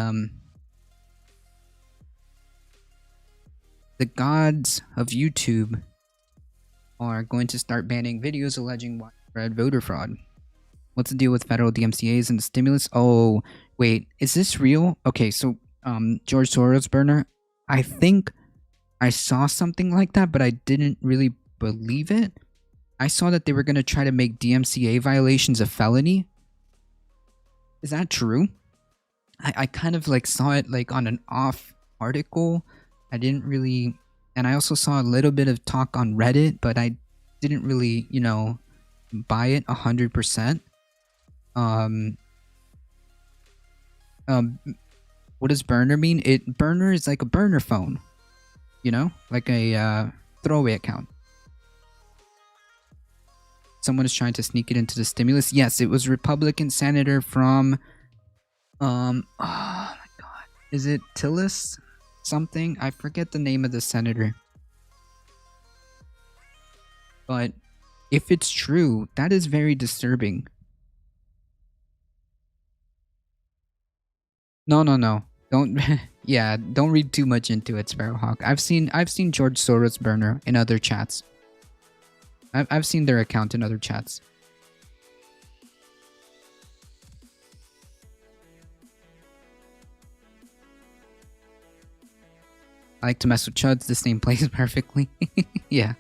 gods of YouTube are going to start banning videos alleging widespread voter fraud. What's the deal with federal DMCAs and the stimulus? Oh, wait, is this real? Okay, so George Soros burner, I think I saw something like that, but I didn't really believe it. I saw that they were going to try to make DMCA violations a felony. Is that true? I kind of like saw it like on an off article. I didn't really, and I also saw a little bit of talk on Reddit, but I didn't really, you know, buy it 100%. What does burner mean? Burner is like a burner phone, you know, like a throwaway account. Someone is trying to sneak it into the stimulus. Yes, it was Republican senator from oh my god, is it Tillis something? I forget the name of the senator. But if it's true, that is very disturbing. No. Don't yeah, don't read too much into it, Sparrowhawk. I've seen George Soros burner in other chats. I've seen their account in other chats. I like to mess with chuds. This name plays perfectly. Yeah.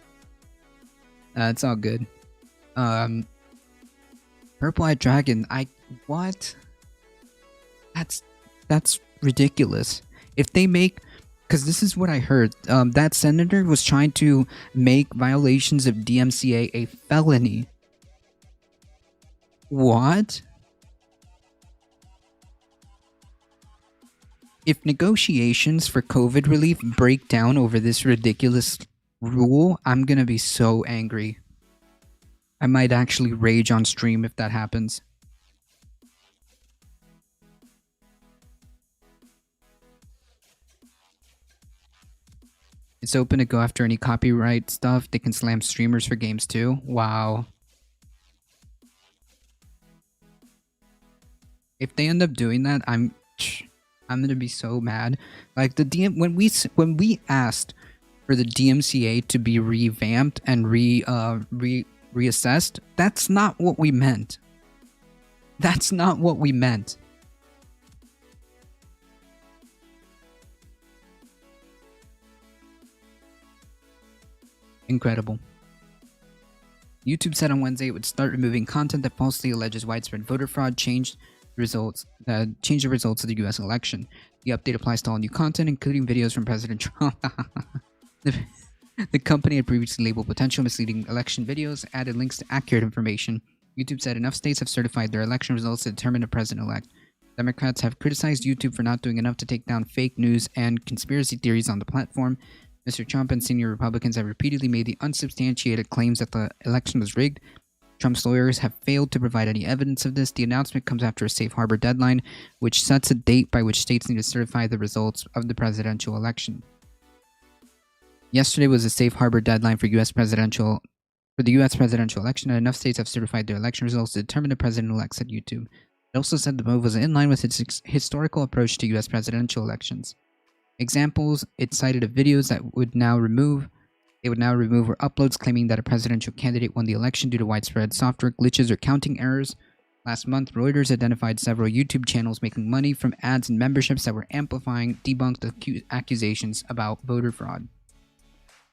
It's all good. Purple-eyed dragon. What? That's ridiculous. If they make, because this is what I heard. That senator was trying to make violations of DMCA a felony. What? If negotiations for COVID relief break down over this ridiculous rule, I'm gonna be so angry. I might actually rage on stream if that happens. It's open to go after any copyright stuff. They can slam streamers for games too. Wow. If they end up doing that, I'm gonna be so mad. Like when we asked for the DMCA to be revamped and reassessed, that's not what we meant. That's not what we meant. Incredible. YouTube said on Wednesday it would start removing content that falsely alleges widespread voter fraud, change the results of the U.S. election. The update applies to all new content, including videos from President Trump. The company had previously labeled potential misleading election videos, added links to accurate information. YouTube said enough states have certified their election results to determine the president-elect. Democrats have criticized YouTube for not doing enough to take down fake news and conspiracy theories on the platform. Mr. Trump and senior Republicans have repeatedly made the unsubstantiated claims that the election was rigged. Trump's lawyers have failed to provide any evidence of this. The announcement comes after a safe harbor deadline, which sets a date by which states need to certify the results of the presidential election. Yesterday was a safe harbor deadline for the U.S. presidential election, and enough states have certified their election results to determine the president-elect, said YouTube. It also said the move was in line with its historical approach to U.S. presidential elections. Examples it cited of videos that would now remove were uploads claiming that a presidential candidate won the election due to widespread software glitches or counting errors. Last month, Reuters identified several YouTube channels making money from ads and memberships that were amplifying debunked accusations about voter fraud.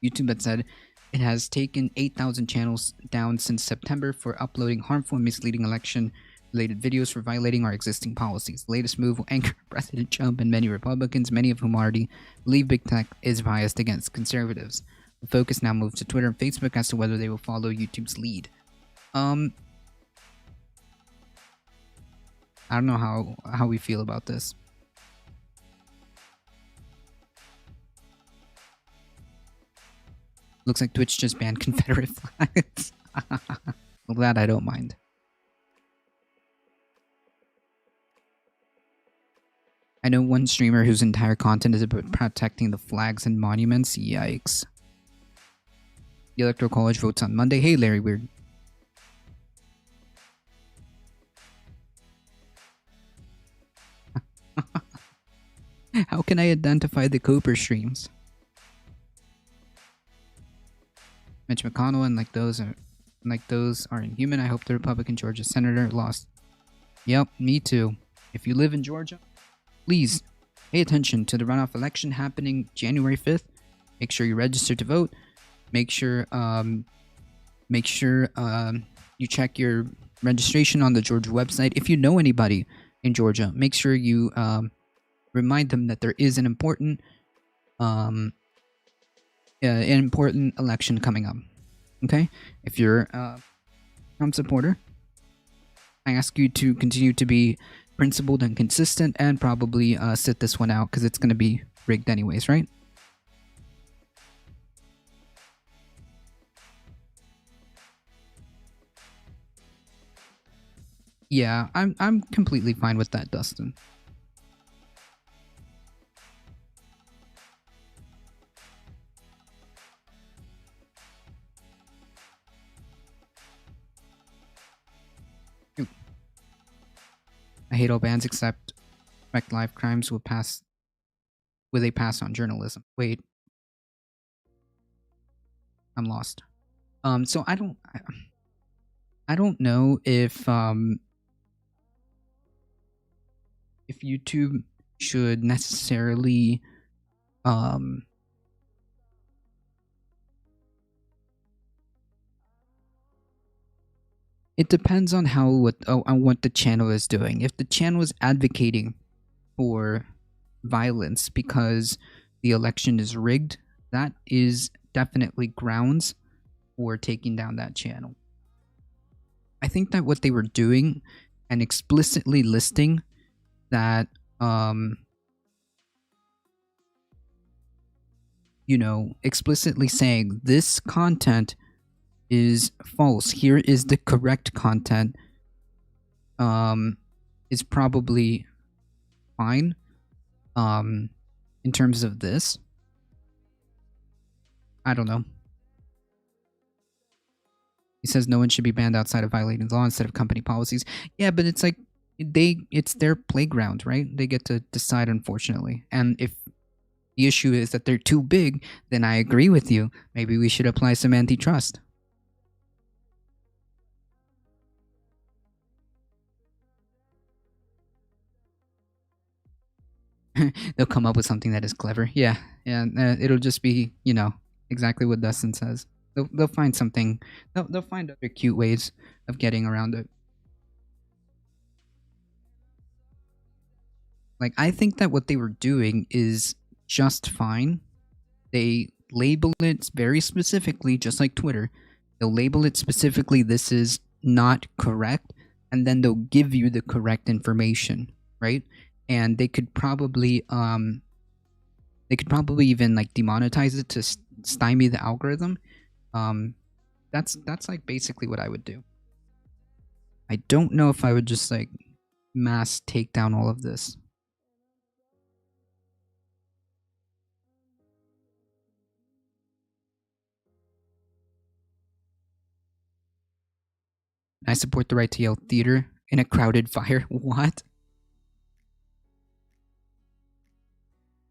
YouTube had said it has taken 8,000 channels down since September for uploading harmful and misleading election-related videos for violating our existing policies. The latest move will anger President Trump and many Republicans, many of whom already believe big tech is biased against conservatives. The focus now moves to Twitter and Facebook as to whether they will follow YouTube's lead. I don't know how we feel about this. Looks like Twitch just banned Confederate flags. Well, that I don't mind. I know one streamer whose entire content is about protecting the flags and monuments. Yikes. The Electoral College votes on Monday. Hey, Larry Weird. How can I identify the Cooper streams? Mitch McConnell and those are inhuman. I hope the Republican Georgia senator lost. Yep, me too. If you live in Georgia, please pay attention to the runoff election happening January 5th. Make sure you register to vote. Make sure you check your registration on the Georgia website. If you know anybody in Georgia, make sure you remind them that there is an important election coming up. Okay? If you're a Trump supporter, I ask you to continue to be principled and consistent and probably sit this one out because it's going to be rigged anyways, right? Yeah, I'm completely fine with that, Dustin. I hate all bans except respect live crimes will they pass on journalism. Wait. I'm lost. So I don't know if YouTube should necessarily it depends on what the channel is doing. If the channel is advocating for violence because the election is rigged, that is definitely grounds for taking down that channel. I think that what they were doing and explicitly listing that explicitly saying this content is false, here is the correct content, is probably fine in terms of this. I don't know. He says no one should be banned outside of violating the law instead of company policies. Yeah, but it's like it's their playground, right? They get to decide, unfortunately. And if the issue is that they're too big, then I agree with you. Maybe we should apply some antitrust. They'll come up with something that is clever. Yeah, it'll just be, exactly what Dustin says. They'll find something. They'll find other cute ways of getting around it. Like, I think that what they were doing is just fine. They label it very specifically, just like Twitter. They'll label it specifically, this is not correct, and then they'll give you the correct information, right? And they could probably even like demonetize it to stymie the algorithm. That's like basically what I would do. I don't know if I would just like mass take down all of this. I support the right to yell theater in a crowded fire. What?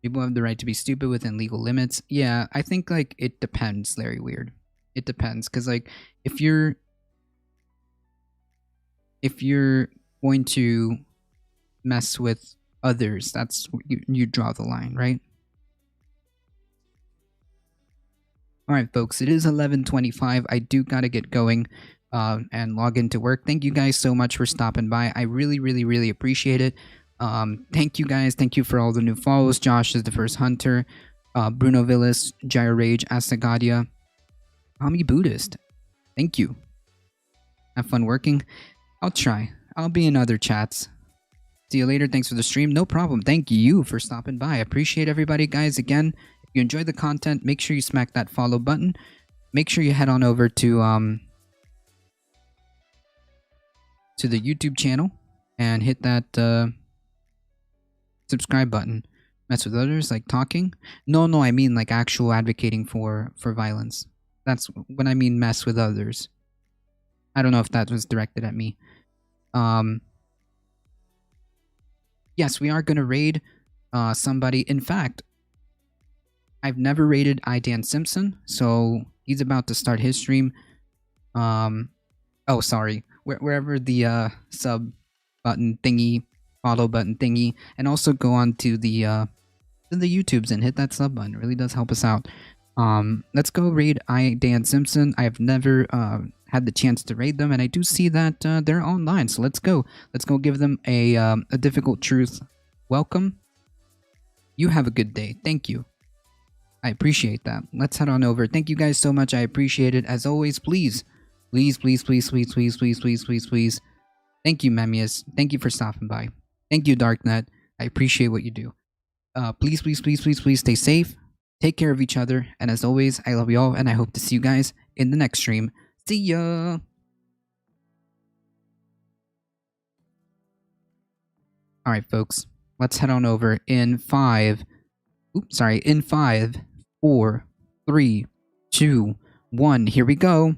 People have the right to be stupid within legal limits. Yeah, I think like it depends, Larry Weird. It depends, because like if you're going to mess with others, that's you draw the line, right? All right, folks, it is 11:25. I do gotta get going and log into work. Thank you guys so much for stopping by. I really, really, really appreciate it. Thank you guys. Thank you for all the new follows. Josh is the first hunter. Bruno Villas, Gyro Rage, Astagadia, Ami Buddhist. Thank you. Have fun working. I'll try. I'll be in other chats. See you later. Thanks for the stream. No problem. Thank you for stopping by. I appreciate everybody, guys. Again, if you enjoyed the content, make sure you smack that follow button. Make sure you head on over to the YouTube channel and hit that subscribe button. Mess with others, like talking? No, I mean like actual advocating for violence. That's when I mean mess with others. I don't know if that was directed at me. Yes, we are gonna raid somebody. In fact, I've never raided Dan Simpson, so he's about to start his stream. Oh, sorry. Wherever the sub button thingy, follow button thingy, and also go on to the YouTubes and hit that sub button. It really does help us out. Let's go raid Dan Simpson. I've never had the chance to raid them, and I do see that they're online. So let's go. Let's go give them a difficult truth welcome. You have a good day. Thank you. I appreciate that. Let's head on over. Thank you guys so much. I appreciate it. As always, please. Please. Thank you, Memius. Thank you for stopping by. Thank you, Darknet. I appreciate what you do. Please stay safe. Take care of each other. And as always, I love you all, and I hope to see you guys in the next stream. See ya! Alright, folks. Let's head on over in 5, 4, 3, 2, 1. Here we go.